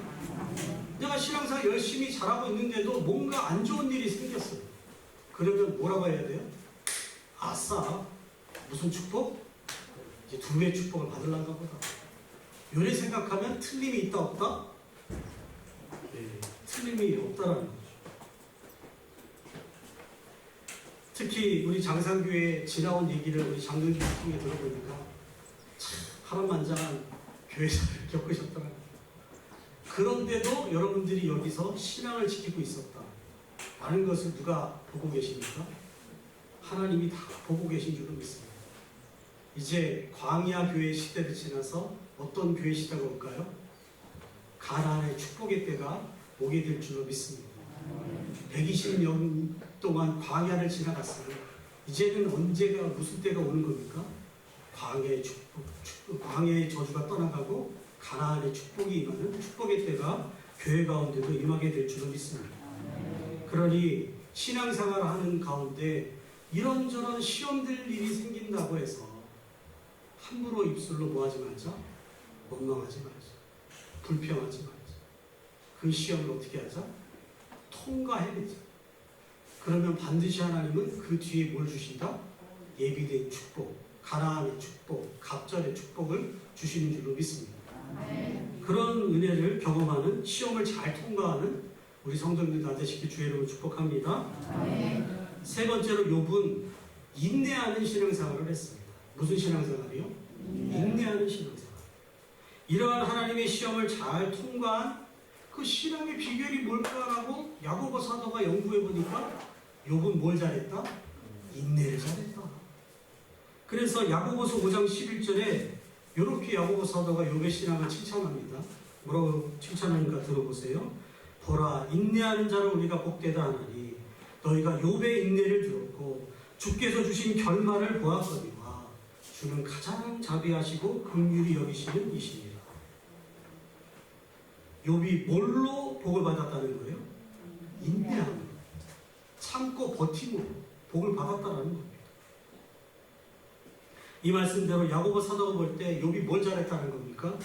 내가 신앙생활 열심히 잘하고 있는데도 뭔가 안 좋은 일이 생겼어요. 그러면 뭐라고 해야 돼요? 아싸, 무슨 축복? 이제 두 배의 축복을 받으려는가 보다. 요래 생각하면 틀림이 있다 없다? 네, 틀림이 없다라는 거죠. 특히 우리 장상교회 지나온 얘기를 우리 장로님 통해 들어보니까 참 파란만장한 교회사를 겪으셨더라고요. 그런데도 여러분들이 여기서 신앙을 지키고 있었다 라는 것을 누가 보고 계십니까? 하나님이 다 보고 계신 줄로 믿습니다. 이제 광야 교회 시대를 지나서 어떤 교회 시대가 올까요? 가나안의 축복의 때가 오게 될 줄로 믿습니다. 120년 동안 광야를 지나갔어요. 이제는 언제가 무슨 때가 오는 겁니까? 광야의 축복, 광야의 저주가 떠나가고 가나안의 축복이 임하는 축복의 때가 교회 가운데도 임하게 될 줄로 믿습니다. 그러니 신앙생활을 하는 가운데 이런저런 시험될 일이 생긴다고 해서 함부로 입술로 뭐하지 말자? 원망하지 말자. 불평하지 말자. 그 시험을 어떻게 하자? 통과해내자. 그러면 반드시 하나님은 그 뒤에 뭘 주신다? 예비된 축복, 가나안의 축복, 갑절의 축복을 주시는 줄로 믿습니다. 그런 은혜를 경험하는 시험을 잘 통과하는 우리 성도님들 다 되시길 주의 이름으로 축복합니다. 세 번째로 욥은 인내하는 신앙생활을 했습니다. 무슨 신앙생활이요? 인내하는 신앙생활. 이러한 하나님의 시험을 잘 통과한 그 신앙의 비결이 뭘까라고 야고보 사도가 연구해 보니까 욥은 뭘 잘했다? 인내를 잘했다. 그래서 야고보서 5장 11절에 이렇게 야고보 사도가 욥의 신앙을 칭찬합니다. 뭐라고 칭찬하는가 들어보세요. 보라, 인내하는 자를 우리가 복되다 하나니 너희가 욥의 인내를 들었고 주께서 주신 결말을 보았거니와 주는 가장 자비하시고 긍휼히 여기시는 이시니라. 욥이 뭘로 복을 받았다는 거예요? 인내함, 참고 버팀으로 복을 받았다는 겁니다. 이 말씀대로 야고보 사도가 볼 때 욥이 뭘 잘했다는 겁니까?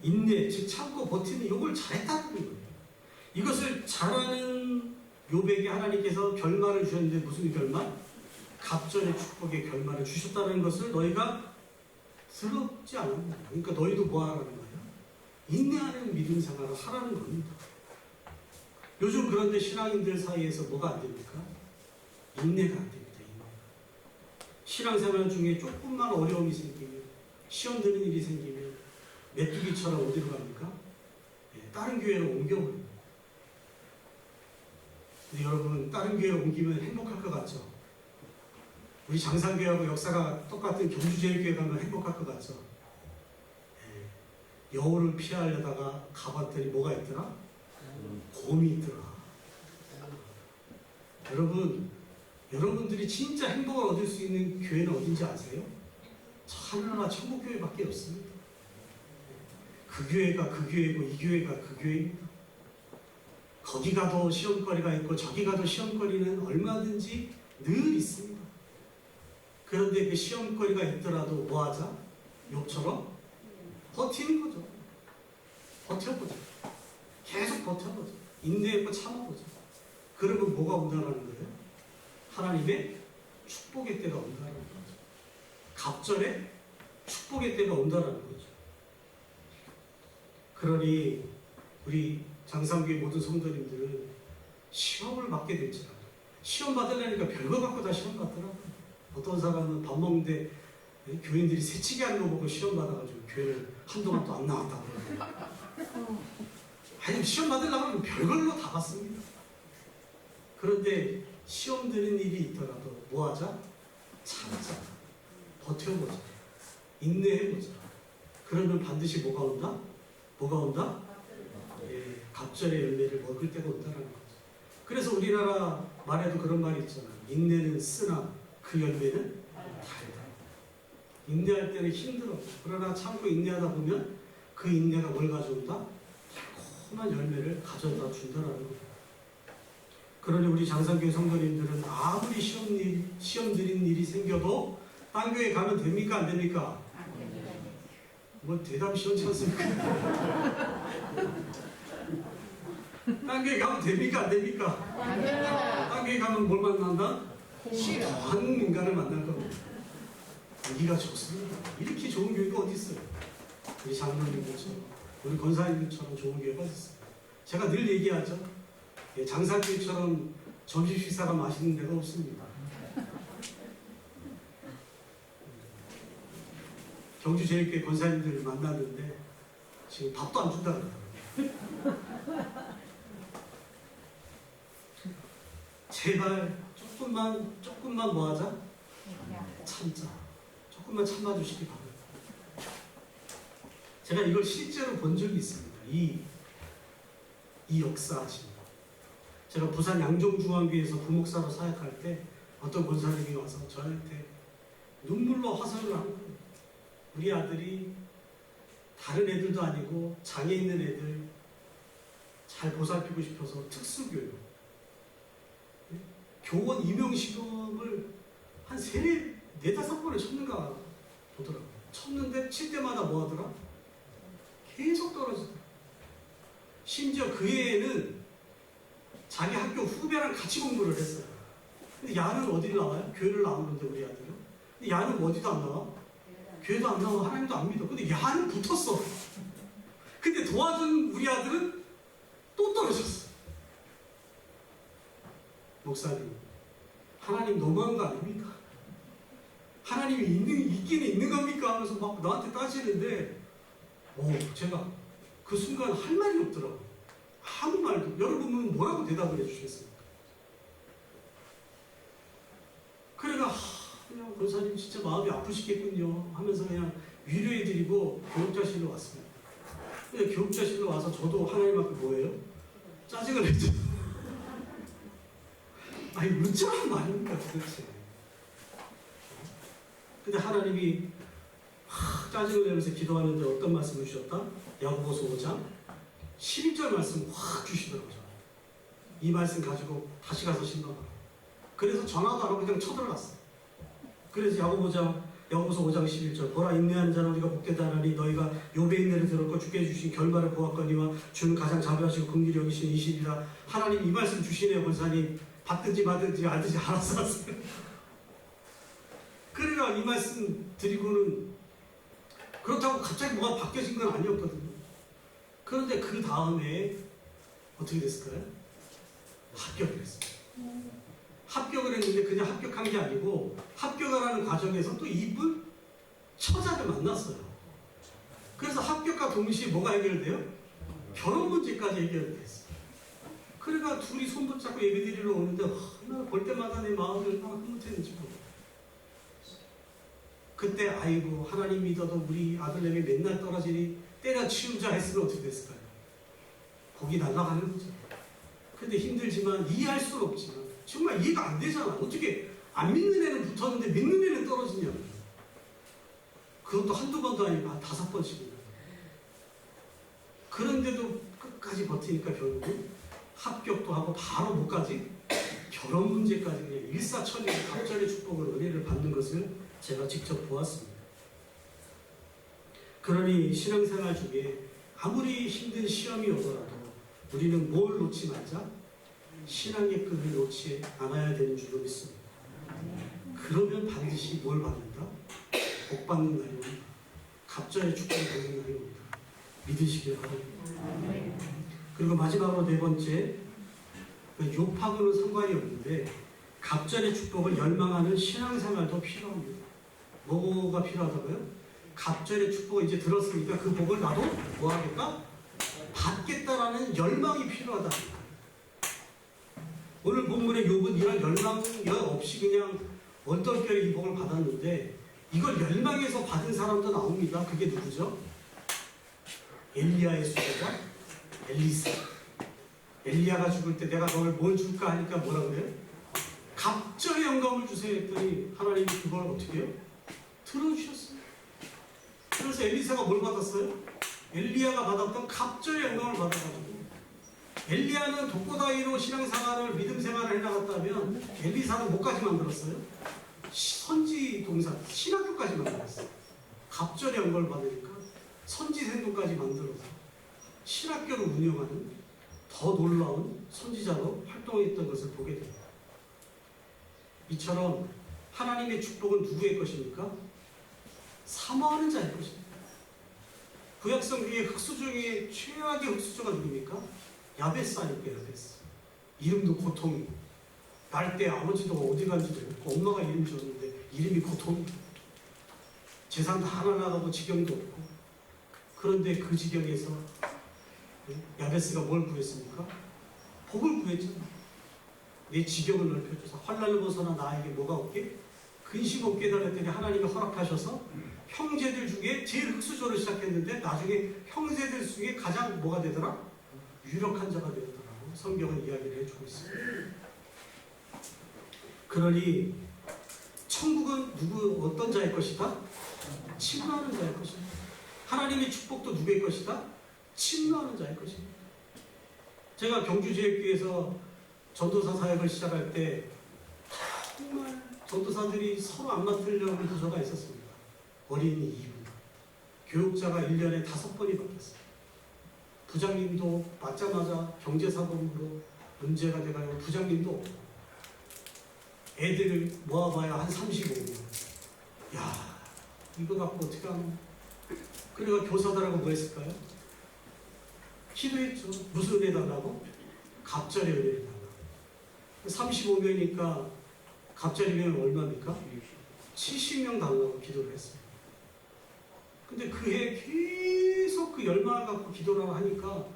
인내, 즉 참고 버티는 욥을 잘했다는 거예요. 이것을 잘하는 욥에게 하나님께서 결말을 주셨는데 무슨 결말? 갑절의 축복의 결말을 주셨다는 것을 너희가 스럽지 않았냐. 그러니까 너희도 뭐 하라는 거예요? 인내하는 믿음 생활을 하라는 겁니다. 요즘 그런데 신앙인들 사이에서 뭐가 안 됩니까? 인내가 안 됩니다. 인내. 신앙생활 중에 조금만 어려움이 생기면, 시험 드는 일이 생기면 메뚜기처럼 어디로 갑니까? 다른 교회로 옮겨버립니다. 근데 여러분, 다른 교회로 옮기면 행복할 것 같죠? 우리 장상교회하고 역사가 똑같은 경주제일교회 가면 행복할 것 같죠? 여우를 피하려다가 가봤더니 뭐가 있더라? 곰이 있더라. 여러분들이 진짜 행복을 얻을 수 있는 교회는 어딘지 아세요? 하늘나라 천국교회밖에 없습니다. 그 교회가 그 교회고 이 교회가 그 교회입니다. 거기 가도 시험거리가 있고 저기 가도 시험거리는 얼마든지 늘 있습니다. 그런데 그 시험거리가 있더라도 뭐하자? 욕처럼 버티는 거죠. 버텨보자. 계속 버텨보자. 인내하고 참아보자. 그러면 뭐가 온다는 거예요? 하나님의 축복의 때가 온다는 거죠. 갑절에 축복의 때가 온다는 거죠. 그러니 우리 장상교회 모든 성도님들은 시험을 받게 될지라도 시험 받으려니까 별거 갖고 다 시험 받더라고요. 어떤 사람은 밥 먹는데 교인들이 새치기 하는 거 보고 시험 받아가지고 교회를 한동안 또 안 나왔다고 그러고 아니 시험 받으려고 하면 별걸로 다 받습니다. 그런데 시험 드는 일이 있더라도 뭐하자? 참자. 버텨보자. 인내해보자. 그러면 반드시 뭐가 온다? 뭐가 온다? 예, 갑절의 열매를 먹을 때가 온다는 거죠. 그래서 우리나라 말에도 그런 말이 있잖아요. 인내는 쓰나 그 열매는 달다. 인내할 때는 힘들어. 그러나 참고 인내하다 보면 그 인내가 뭘 가져온다? 달콤한 열매를 가져다 준다는 거예요. 그러니 우리 장상교회 성도님들은 아무리 시험 드린 일이 생겨도 딴 교회 가면 됩니까? 안 됩니까? 뭐 대답이 시원치 않습니까? 딴 교회 가면 됩니까? 안 됩니까? 딴 교회 가면 뭘 만난다? 더한 인간을 만날 겁니다. 여기가 좋습니다. 이렇게 좋은 교회가 어디 있어요? 우리 장로님들처럼 우리 권사님들처럼 좋은 교회가 어디 있어요? 제가 늘 얘기하죠. 장사교회처럼 점심 식사가 맛있는 데가 없습니다. 경주제일교회 권사님들을 만났는데 지금 밥도 안 준다 그러더라고요. 제발 조금만 뭐 하자? 참자. 조금만 참아주시기 바랍니다. 제가 이걸 실제로 본 적이 있습니다. 이 역사하십니다. 제가 부산 양정중앙교회에서 부목사로 사역할 때 어떤 권사님이 와서 저한테 눈물로 화살을 한 거예요. 우리 아들이 다른 애들도 아니고 장애 있는 애들 잘 보살피고 싶어서 특수교육 교원 임용시험을 한 4-5번을 쳤는가 보더라고요. 쳤는데 칠 때마다 뭐 하더라? 계속 떨어지더라. 심지어 그 애는 자기 학교 후배랑 같이 공부를 했어요. 근데 야는 어디를 나와요? 교회를 나오는데 우리 아들은. 근데 야는 어디도 안 나와? 교회도 안 나와. 하나님도 안 믿어. 근데 야는 붙었어. 근데 도와준 우리 아들은 또 떨어졌어. 목사님, 하나님 너무한 거 아닙니까? 하나님이 있기는 있는 겁니까? 하면서 막 나한테 따지는데 제가 그 순간 할 말이 없더라고요. 아무 말도. 여러분은 뭐라고 대답을 해주시겠습니까? 그래가 그냥 권사님 진짜 마음이 아프시겠군요 하면서 그냥 위로해드리고 교육자실로 왔습니다. 근데 교육자실로 와서 저도 하나님 앞에 뭐예요? 짜증을 냈죠. 아니 어쩌라는 말입니까 도대체. 근데 하나님이 짜증을 내면서 기도하는데 어떤 말씀을 주셨다? 야고보서 5장 11절 말씀 확 주시더라고요. 이 말씀 가지고 다시 가서 신방하라. 그래서 전화도 안 하고 그냥 쳐들어갔어. 그래서 야고보서 5장 11절 보라 인내한 자는 우리가 복되다 하나니 너희가 욥의 인내를 들었고 주께 주신 결말을 보았거니와 주는 가장 자비하시고 긍휼히 여기신 이시리라. 하나님 이 말씀 주시네요. 권사님 받든지 말든지 알든지 알아서 하세요. 그러니까 이 말씀 드리고는 그렇다고 갑자기 뭐가 바뀌어진 건 아니었거든요. 그런데 그 다음에 어떻게 됐을까요? 합격을 했어요. 합격을 했는데 그냥 합격한 게 아니고 합격하라는 과정에서 또 이쁜 처자를 만났어요. 그래서 합격과 동시에 뭐가 해결돼요? 결혼 문제까지 해결됐어요. 그러니까 둘이 손 붙잡고 예배드리러 오는데 볼 때마다 내 마음이 얼마나 흐뭇했는지 모르겠어요. 그때 아이고 하나님 믿어도 우리 아들에게 맨날 떨어지니 때려치우자 했으면 어떻게 됐을까요? 복이 날아가는 거죠. 근데 힘들지만 이해할 수는 없지만 정말 이해가 안 되잖아. 어떻게 안 믿는 애는 붙었는데 믿는 애는 떨어지냐고. 그것도 한두 번도 아니고 한 5번씩이나. 그런데도 끝까지 버티니까 결국 합격도 하고 바로 못가지 결혼 문제까지 그냥 일사천리로 갑절의 축복을 은혜를 받는 것을 제가 직접 보았습니다. 그러니 신앙생활 중에 아무리 힘든 시험이 오더라도 우리는 뭘 놓지 말자? 신앙의 끈을 놓지 않아야 되는 줄로 믿습니다. 그러면 반드시 뭘 받는다? 복 받는 날이 옵니다. 갑절의 축복을 받는 날이 옵니다. 믿으시길 바랍니다. 그리고 마지막으로 네 번째, 욕하고는 상관이 없는데 갑절의 축복을 열망하는 신앙생활도 필요합니다. 뭐가 필요하다고요? 갑절의 축복을 이제 들었으니까 그 복을 나도 뭐 하겠다? 받겠다라는 열망이 필요하다. 오늘 본문의 욥은 이런 열망 없이 그냥 얼떨결에 이 복을 받았는데 이걸 열망해서 받은 사람도 나옵니다. 그게 누구죠? 엘리야의 수제자 엘리사. 엘리야가 죽을 때 내가 너를 뭘 줄까 하니까 뭐라 그래요? 갑절의 영광을 주세요 했더니 하나님이 그걸 어떻게 해요? 들어주셨어요. 그래서 엘리사가 뭘 받았어요? 엘리야가 받았던 갑절의 영광을 받아가지고 엘리야는 독고다이로 신앙생활을 믿음 생활을 해나갔다면 엘리사는 뭐까지 만들었어요? 선지 동사 신학교까지 만들었어요. 갑절의 영광을 받으니까 선지 생도까지 만들어서 신학교를 운영하는 더 놀라운 선지자로 활동했던 것을 보게 됩니다. 이처럼 하나님의 축복은 누구의 것입니까? 사모하는 자의 것입니다. 구약성경의 흑수 중에 최악의 흑수저가 누굽니까? 야베스 아닙니까? 야베스. 이름도 고통이고 날 때 아버지도 어디 간지도 없고 엄마가 이름 지었는데 이름이 고통이고 재산 다 날라가고 지경도 없고 그런데 그 지경에서 야베스가 뭘 구했습니까? 복을 구했잖아요. 내 지경을 넓혀줘서 환난을 벗어나 나에게 뭐가 없게? 근심 없게 해달랬더니 하나님이 허락하셔서 형제들 중에 제일 흑수저를 시작했는데 나중에 형제들 중에 가장 뭐가 되더라? 유력한 자가 되었더라고 성경은 이야기를 해주고 있습니다. 그러니 천국은 어떤 자의 것이다? 침노하는 자의 것입니다. 하나님의 축복도 누구의 것이다? 침노하는 자의 것입니다. 제가 경주제일교회에서 전도사 사역을 시작할 때 정말 전도사들이 서로 안 맡으려는 부서가 있었습니다. 어린이 2부. 교육자가 1년에 5번이 바뀌었어요. 부장님도 맞자마자 경제사범으로 문제가 돼가지고 부장님도 없고 애들을 모아봐야 한 35명. 야, 이거 갖고 어떻게 하나? 그래가 교사들하고 뭐 했을까요? 기도했죠. 무슨 은혜 달라고? 갑절의 은혜를 달라고. 35명이니까 갑절이면 얼마입니까? 70명 달라고 기도를 했어요. 근데 그해 계속 그 열망을 갖고 기도를 하니까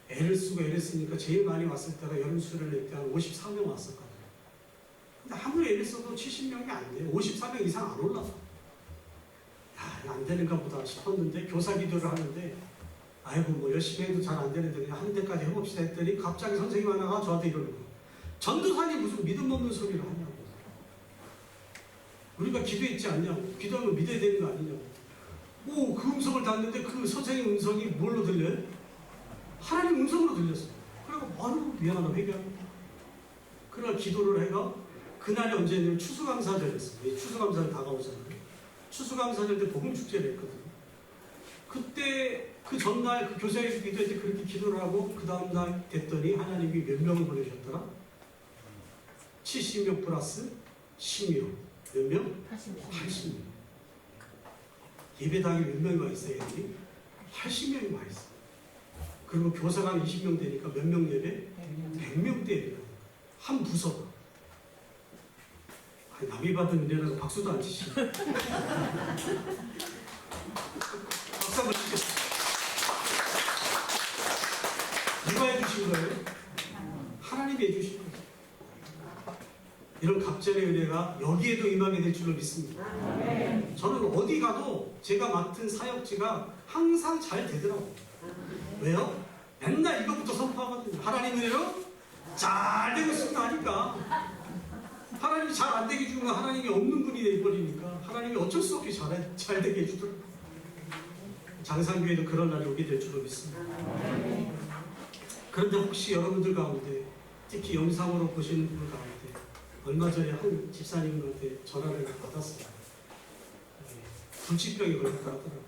애를 쓰니까 제일 많이 왔을 때가 여름수련회 때 한 54명 왔었거든요. 근데 아무리 애를 써도 70명이 안 돼요. 54명 이상 안 올라가. 야, 안 되는가 보다 싶었는데 교사 기도를 하는데 아이고 뭐 열심히 해도 잘 안 되는데 그냥 한 대까지 해봅시다 했더니 갑자기 선생님 하나가 저한테 이러는 거예요. 전도사님 무슨 믿음 없는 소리를 하냐고. 우리가 기도했지 않냐고. 기도하면 믿어야 되는 거 아니냐고. 오, 그 음성을 듣는데 그 선생님 음성이 뭘로 들려요? 하나님 음성으로 들렸어요. 그래서 아유 미안하다 회개합니다. 그러나 기도를 해가 그날이 언제냐면 추수감사절이었어요. 추수감사절 다가오잖아요. 추수감사절 때 복음축제를 했거든요. 그때 그 전날 그 교사에서 기도할 때 그렇게 기도를 하고 그 다음날 됐더니 하나님이 몇 명을 보내셨더라? 70명 플러스 10명. 몇 명? 80명. 예배당에 몇 명이 와 있어요? 여기? 80명이 와 있어요. 그리고 교사가 20명 되니까 몇 명 예배? 100명 대 예배. 한 부서가. 남이 받은 은혜라고 박수도 안 치시네. 박수 한번 치겠습니다. 누가 해주신 거예요? 하나님이 해주신 거예요. 이런 갑절의 은혜가 여기에도 임하게 될 줄로 믿습니다. 저는 어디 가도 제가 맡은 사역지가 항상 잘 되더라고요. 왜요? 맨날 이것부터 선포하거든요. 하나님 은혜로 잘 되고 있습니다 하니까 하나님이 잘 안 되게 해주면 하나님이 없는 분이 돼버리니까 하나님이 어쩔 수 없이 잘 되게 해주더라고요. 장상교회도 그런 날이 오게 될 줄로 믿습니다. 그런데 혹시 여러분들 가운데 특히 영상으로 보시는 분들 가운데 얼마 전에 한 집사님한테 전화를 받았어요. 불치병에 걸렸다 하더라고요.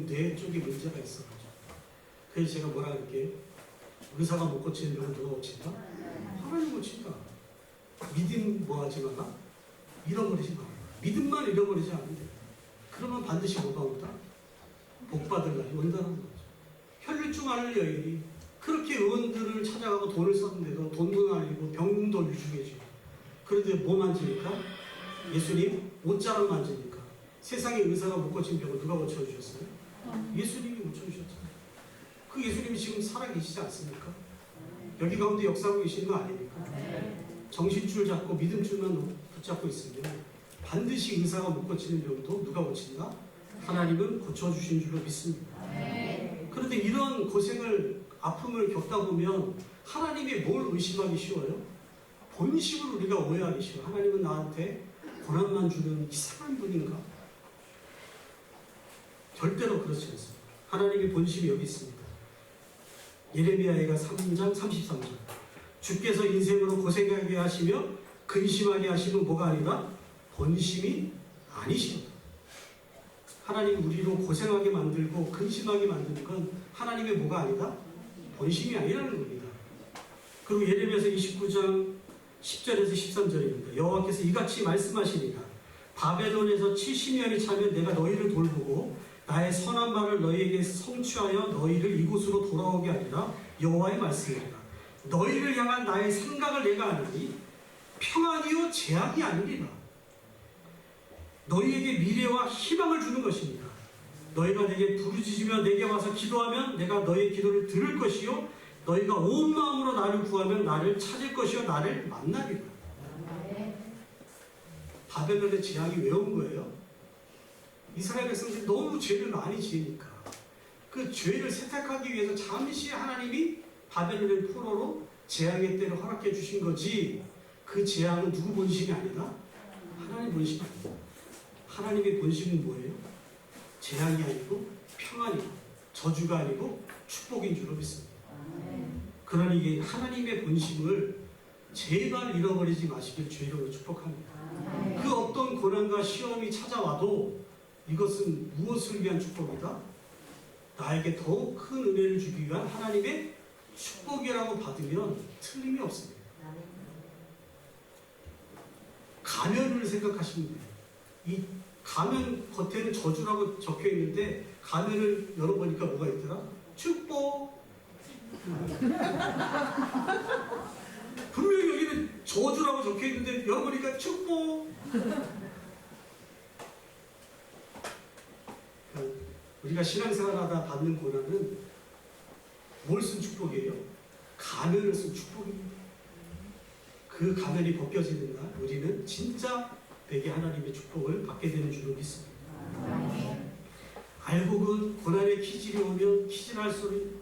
뇌 쪽에 문제가 있어가지고. 그래서 제가 뭐라 할게요? 의사가 못 고치는 병은 누가 고친다? 하나님 고친다. 믿음 뭐하지 마라? 잃어버리지 마라. 믿음만 잃어버리지 않는데 그러면 반드시 뭐가 온다? 복 받을 날이 온다는 거죠. 혈류증 앓는 여인이 그렇게 의원들을 찾아가고 돈을 썼는데도 돈도 아니고 병도 유중해지고 그런데 뭐 만지니까? 예수님 옷자락 만지니까 세상에 의사가 못 고친 병을 누가 고쳐주셨어요? 예수님이 고쳐주셨잖아요. 그 예수님이 지금 살아계시지 않습니까? 여기 가운데 역사하고 계시는 거 아닙니까? 정신줄 잡고 믿음줄만 붙잡고 있으면 반드시 의사가 못 고치는 병도 누가 고친다? 하나님은 고쳐주신 줄로 믿습니다. 그런데 이런 고생을 아픔을 겪다 보면 하나님이 뭘 의심하기 쉬워요? 본심을 우리가 오해하기 쉬워요. 하나님은 나한테 고난만 주는 이상한 분인가? 절대로 그렇지 않습니다. 하나님의 본심이 여기 있습니다. 예레미야가 3장 33절 주께서 인생으로 고생하게 하시며 근심하게 하시면 뭐가 아니라 본심이 아니시다. 하나님 우리로 고생하게 만들고 근심하게 만드는 건 하나님의 뭐가 아니다? 본심이 아니라는 겁니다. 그리고 예레미야서 29장 10절에서 13절입니다. 여호와께서 이같이 말씀하시니라. 바벨론에서 70년이 차면 내가 너희를 돌보고 나의 선한 말을 너희에게 성취하여 너희를 이곳으로 돌아오게 하리라. 여호와의 말씀이니라. 너희를 향한 나의 생각을 내가 아느니 평안이요 재앙이 아니리라. 너희에게 미래와 희망을 주는 것입니다. 너희가 내게 부르짖으며 내게 와서 기도하면 내가 너희의 기도를 들을 것이요 너희가 온 마음으로 나를 구하면 나를 찾을 것이요 나를 만나리라. 바벨론의 재앙이 왜 온 거예요? 이스라엘 백성들이 너무 죄를 많이 지으니까 그 죄를 세탁하기 위해서 잠시 하나님이 바벨론의 포로로 재앙의 때를 허락해 주신 거지 그 재앙은 누구 본심이 아니라 하나님 본심이 아니다. 하나님의 본심은 뭐예요? 재앙이 아니고 평안이고 저주가 아니고 축복인 줄로 믿습니다. 그러니 이게 하나님의 본심을 제발 잃어버리지 마시길 주의로 축복합니다. 그 어떤 고난과 시험이 찾아와도 이것은 무엇을 위한 축복이다? 나에게 더 큰 은혜를 주기 위한 하나님의 축복이라고 받으면 틀림이 없습니다. 가면을 생각하시면 돼요. 이 가면 겉에는 저주라고 적혀 있는데 가면을 열어보니까 뭐가 있더라? 축복. 분명히 여기는 저주라고 적혀 있는데 열어보니까 축복. 우리가 신앙생활하다 받는 고난은 뭘 쓴 축복이에요? 가면을 쓴 축복입니다. 그 가면이 벗겨지는 날 우리는 진짜 되게 하나님의 축복을 받게 되는 줄로 믿습니다. 알곡은 고난의 기질이 오면 기질할 소리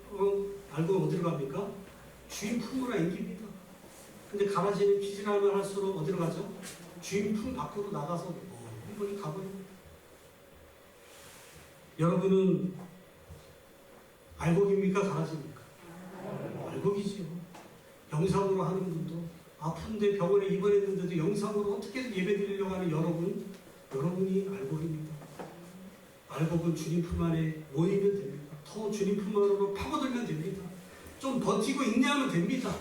알곡은 어디로 갑니까? 주인 품으로 앵깁니다. 근데 가라지는 기질하면 할수록 어디로 가죠? 주인 품 밖으로 나가서 이번이 가버립니다. 여러분은 알곡입니까? 가라지입니까? 알곡이지요. 영상으로 하는 분도 아픈데 병원에 입원했는데도 영상으로 어떻게든 예배 드리려고 하는 여러분이 알곡입니다. 알곡은 주님 품 안에 모이면 됩니다. 더 주님 품 안으로 파고들면 됩니다. 좀 버티고 인내하면 됩니다.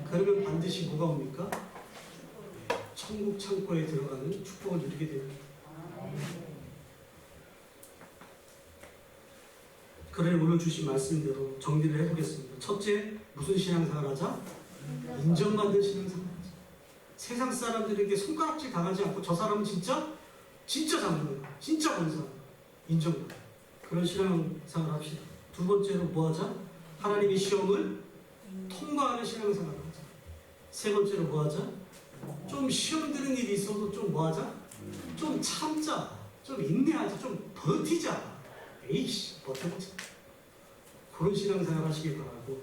그러면 반드시 뭐가 옵니까? 천국 창고에 들어가는 축복을 누리게 됩니다. 그래 오늘 주신 말씀대로 정리를 해보겠습니다. 첫째, 무슨 신앙생활 하자? 인정받는 신앙생활 하자. 세상 사람들에게 손가락질 당하지 않고 저 사람은 진짜 장로야. 진짜 본사. 인정받아. 그런 신앙생활 합시다. 두 번째로 뭐 하자? 하나님의 시험을 통과하는 신앙생활 하자. 세 번째로 뭐 하자? 좀 시험 드는 일이 있어도 좀 뭐 하자? 좀 참자. 좀 인내하자. 좀 버티자. 에이씨, 버텨보자. 그런 신앙생활 하시길 바라고,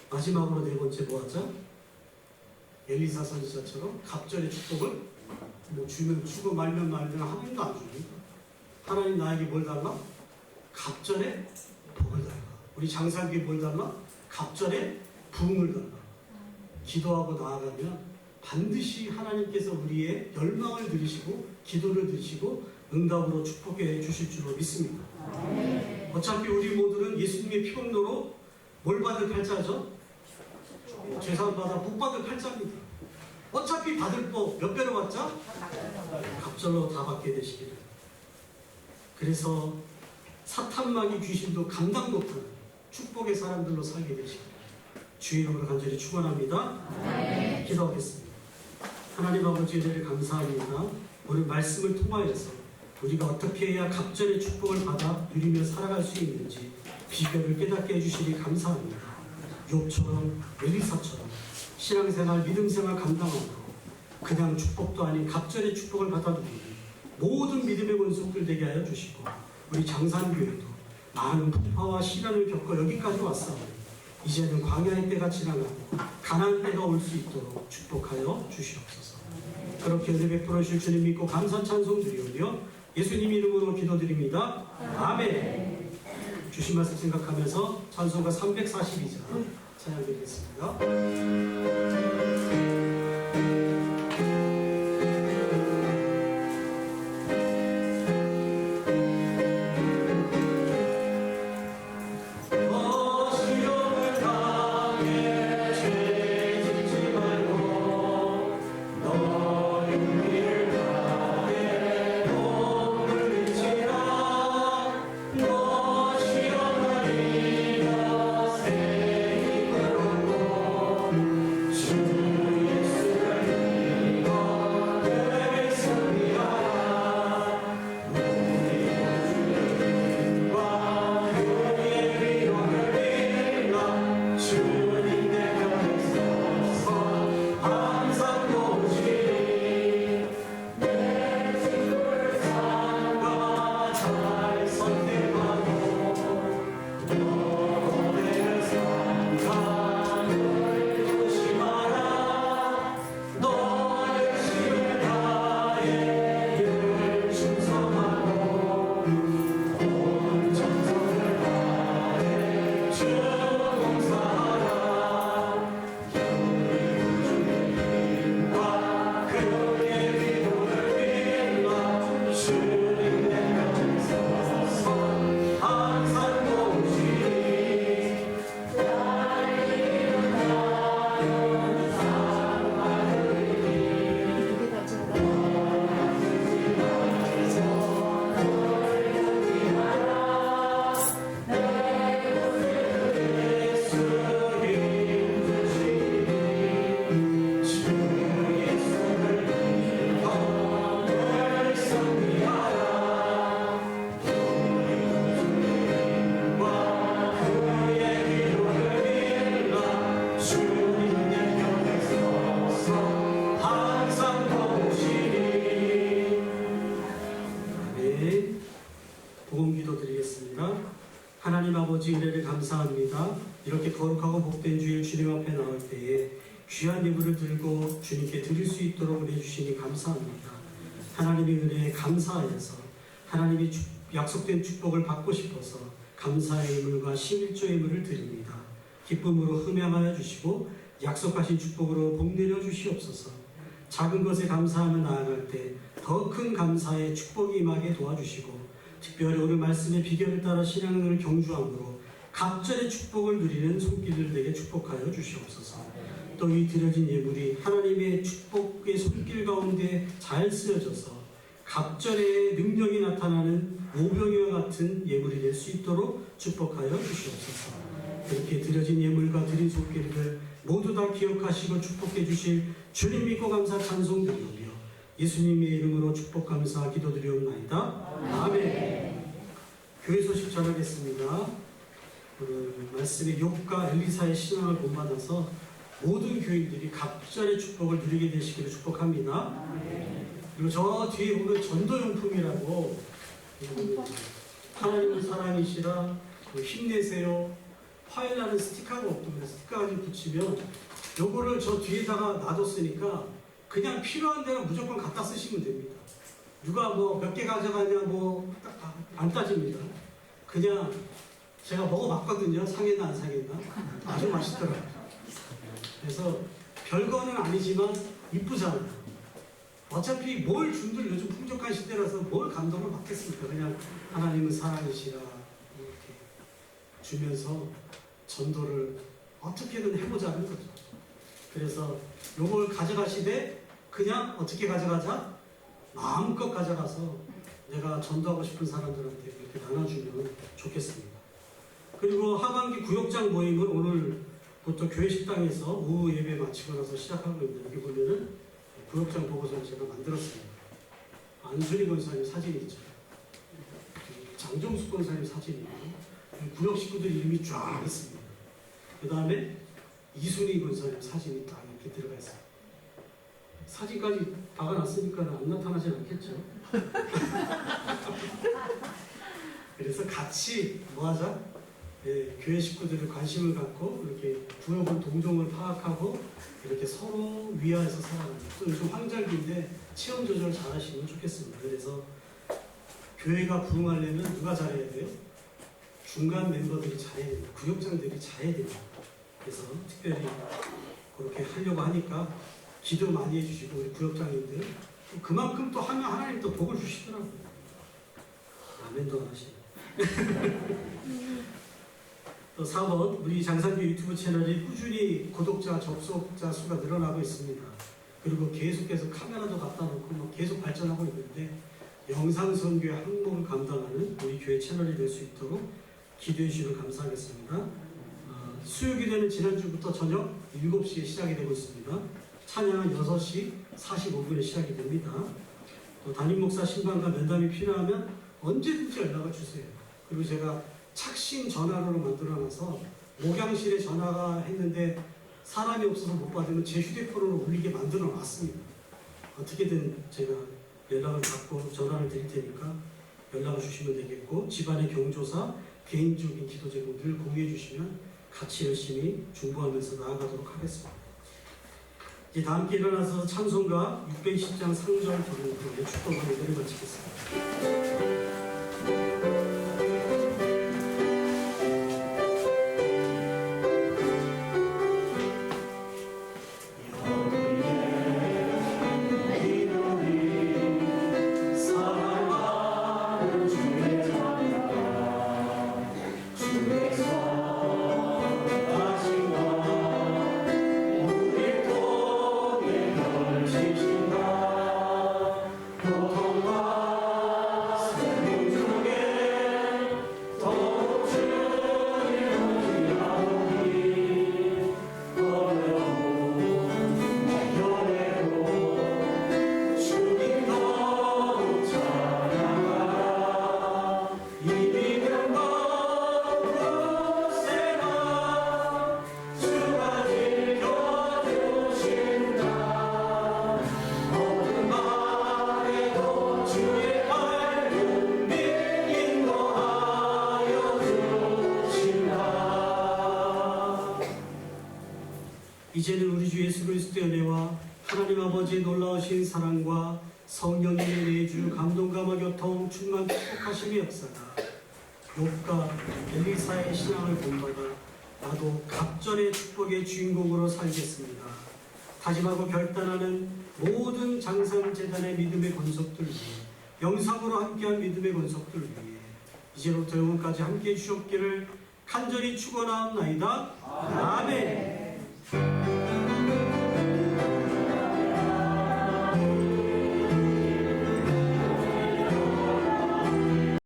마지막으로 네 번째 뭐 하자? 엘리사 선지자처럼 갑절의 축복을 뭐 주면 주고 말면 하나님도 안 줍니다. 하나님 나에게 뭘 달라? 갑절에 복을 달라. 우리 장사기에 뭘 담아? 갑절에 부흥을 담아. 기도하고 나아가면 반드시 하나님께서 우리의 열망을 들으시고 기도를 들으시고 응답으로 축복해 주실 줄로 믿습니다. 어차피 우리 모두는 예수님의 피공로로 뭘 받을 팔자죠? 죄사함받아 복 받을 팔자입니다. 어차피 받을 법 몇 배로 받자? 갑절로 다 받게 되시기를. 그래서 사탄마귀 귀신도 감당 못하는 축복의 사람들로 살게 되시기를 주의 이름으로 간절히 축원합니다. 기도하겠습니다. 하나님 아버지 은혜를 감사합니다. 오늘 말씀을 통하여서 우리가 어떻게 해야 갑절의 축복을 받아 누리며 살아갈 수 있는지 비결을 깨닫게 해주시니 감사합니다. 욥처럼 엘리사처럼 신앙생활 믿음생활 감당하고 그냥 축복도 아닌 갑절의 축복을 받아 누리는 모든 믿음의 권속들 되게 하여 주시고 우리 장산교회도 많은 풍파와 시련을 겪어 여기까지 왔사오니 이제는 광야의 때가 지나가고 가나안 때가 올 수 있도록 축복하여 주시옵소서. 그렇게 은혜 베풀어 주실 주님 믿고 감사 찬송 드리오며 예수님 이름으로 기도드립니다. 아멘. 주신 말씀 생각하면서 찬송가 342장 찬양드리겠습니다. 하나님 아버지 은혜를 감사합니다. 이렇게 거룩하고 복된 주일 주님 앞에 나올 때에 귀한 예물을 들고 주님께 드릴 수 있도록 은혜 주시니 감사합니다. 하나님의 은혜에 감사하여서 하나님이 약속된 축복을 받고 싶어서 감사의 예물과 11조 예물을 드립니다. 기쁨으로 흠양하여 주시고 약속하신 축복으로 복 내려 주시옵소서. 작은 것에 감사하며 나아갈 때 더 큰 감사의 축복이 임하게 도와주시고 특별히 오늘 말씀의 비결을 따라 신앙을 경주함으로 갑절의 축복을 누리는 손길을 내게 축복하여 주시옵소서. 또 이 드려진 예물이 하나님의 축복의 손길 가운데 잘 쓰여져서 갑절의 능력이 나타나는 오병이와 같은 예물이 될 수 있도록 축복하여 주시옵소서. 이렇게 드려진 예물과 드린 손길을 모두 다 기억하시고 축복해 주실 주님 믿고 감사 찬송 드리오며 예수님의 이름으로 축복 감사 기도드리옵나이다. 아멘. 교회 소식 전하겠습니다. 오늘 말씀의 욥과 엘리사의 신앙을 본받아서 모든 교인들이 갑절의 축복을 누리게 되시기를 축복합니다. 그리고 저 뒤에 보면 전도용품이라고 하나님은 사랑이시라 힘내세요 화해라는 스티커가 없던데 스티커까지 붙이면 요거를 저 뒤에다가 놔뒀으니까 그냥 필요한 데는 무조건 갖다 쓰시면 됩니다. 누가 뭐 몇 개 가져가냐 뭐 안 따집니다. 그냥 제가 먹어봤거든요. 상했나 안 상했나? 아주 맛있더라고요. 그래서 별거는 아니지만 이쁘잖아요. 어차피 뭘 준들 요즘 풍족한 시대라서 뭘 감동을 받겠습니까? 그냥 하나님은 사랑이시라 이렇게 주면서 전도를 어떻게든 해보자는 거죠. 그래서 요걸 가져가시되 그냥 어떻게 가져가자? 마음껏 가져가서 내가 전도하고 싶은 사람들한테 이렇게 나눠주면 좋겠습니다. 그리고 하반기 구역장 모임은 오늘부터 교회 식당에서 오후 예배 마치고 나서 시작하고 있는데 여기 보면은 구역장 보고서를 제가 만들었습니다. 안순희 권사님 사진이 있죠. 장정숙 권사님 사진이 있고 구역 식구들 이름이 쫙 있습니다. 그 다음에 이순희 권사님 사진이 딱 이렇게 들어가 있어요. 사진까지 박아놨으니까 안 나타나진 않겠죠. 그래서 같이 뭐하자? 예, 교회 식구들의 관심을 갖고 이렇게 구역을 동종을 파악하고 이렇게 서로 위하여서 살아가는. 또 요즘 황절기인데 체온 조절 잘 하시면 좋겠습니다. 그래서 교회가 부흥하려면 누가 잘해야 돼요? 중간 멤버들이 잘해야 됩니다. 구역장들이 잘해야 됩니다. 그래서 특별히 그렇게 하려고 하니까 기도 많이 해주시고 우리 구역장님들 그만큼 또 하면 하나님 또 복을 주시더라고요. 아멘도 안 하시네. 또 4번 우리 장산교 유튜브 채널이 꾸준히 구독자 접속자 수가 늘어나고 있습니다. 그리고 계속해서 카메라도 갖다 놓고 뭐 계속 발전하고 있는데 영상 선교의 항목을 감당하는 우리 교회 채널이 될 수 있도록 기도해 주시면 감사하겠습니다. 수요기도는 지난주부터 저녁 7시에 시작이 되고 있습니다. 찬양은 6시 45분에 시작이 됩니다. 또 담임 목사 신방과 면담이 필요하면 언제든지 연락을 주세요. 그리고 제가 착신 전화로를 만들어놔서 목양실에 전화가 했는데 사람이 없어서 못 받으면 제 휴대폰으로 울리게 만들어 놨습니다. 어떻게든 제가 연락을 받고 전화를 드릴 테니까 연락을 주시면 되겠고 집안의 경조사, 개인적인 기도 제목 늘 공유해 주시면 같이 열심히 중보하면서 나아가도록 하겠습니다. 이제 다 함께 일어나서 찬송가 610장 상절 부르는 그의 축복을 예배를 마치겠습니다. 이제는 우리 주 예수 그리스도의 은혜와 하나님 아버지의 놀라우신 사랑과 성령님의 내주 감동감화 교통 충만 축복하심의 역사가 욥과 엘리사의 신앙을 본받아 나도 갑절의 축복의 주인공으로 살겠습니다. 다짐하고 결단하는 모든 장상재단의 믿음의 권속들 위해 영상으로 함께한 믿음의 권속들 위해 이제부터 영원까지 함께해 주셨기를 간절히 축원하옵나이다. 아멘.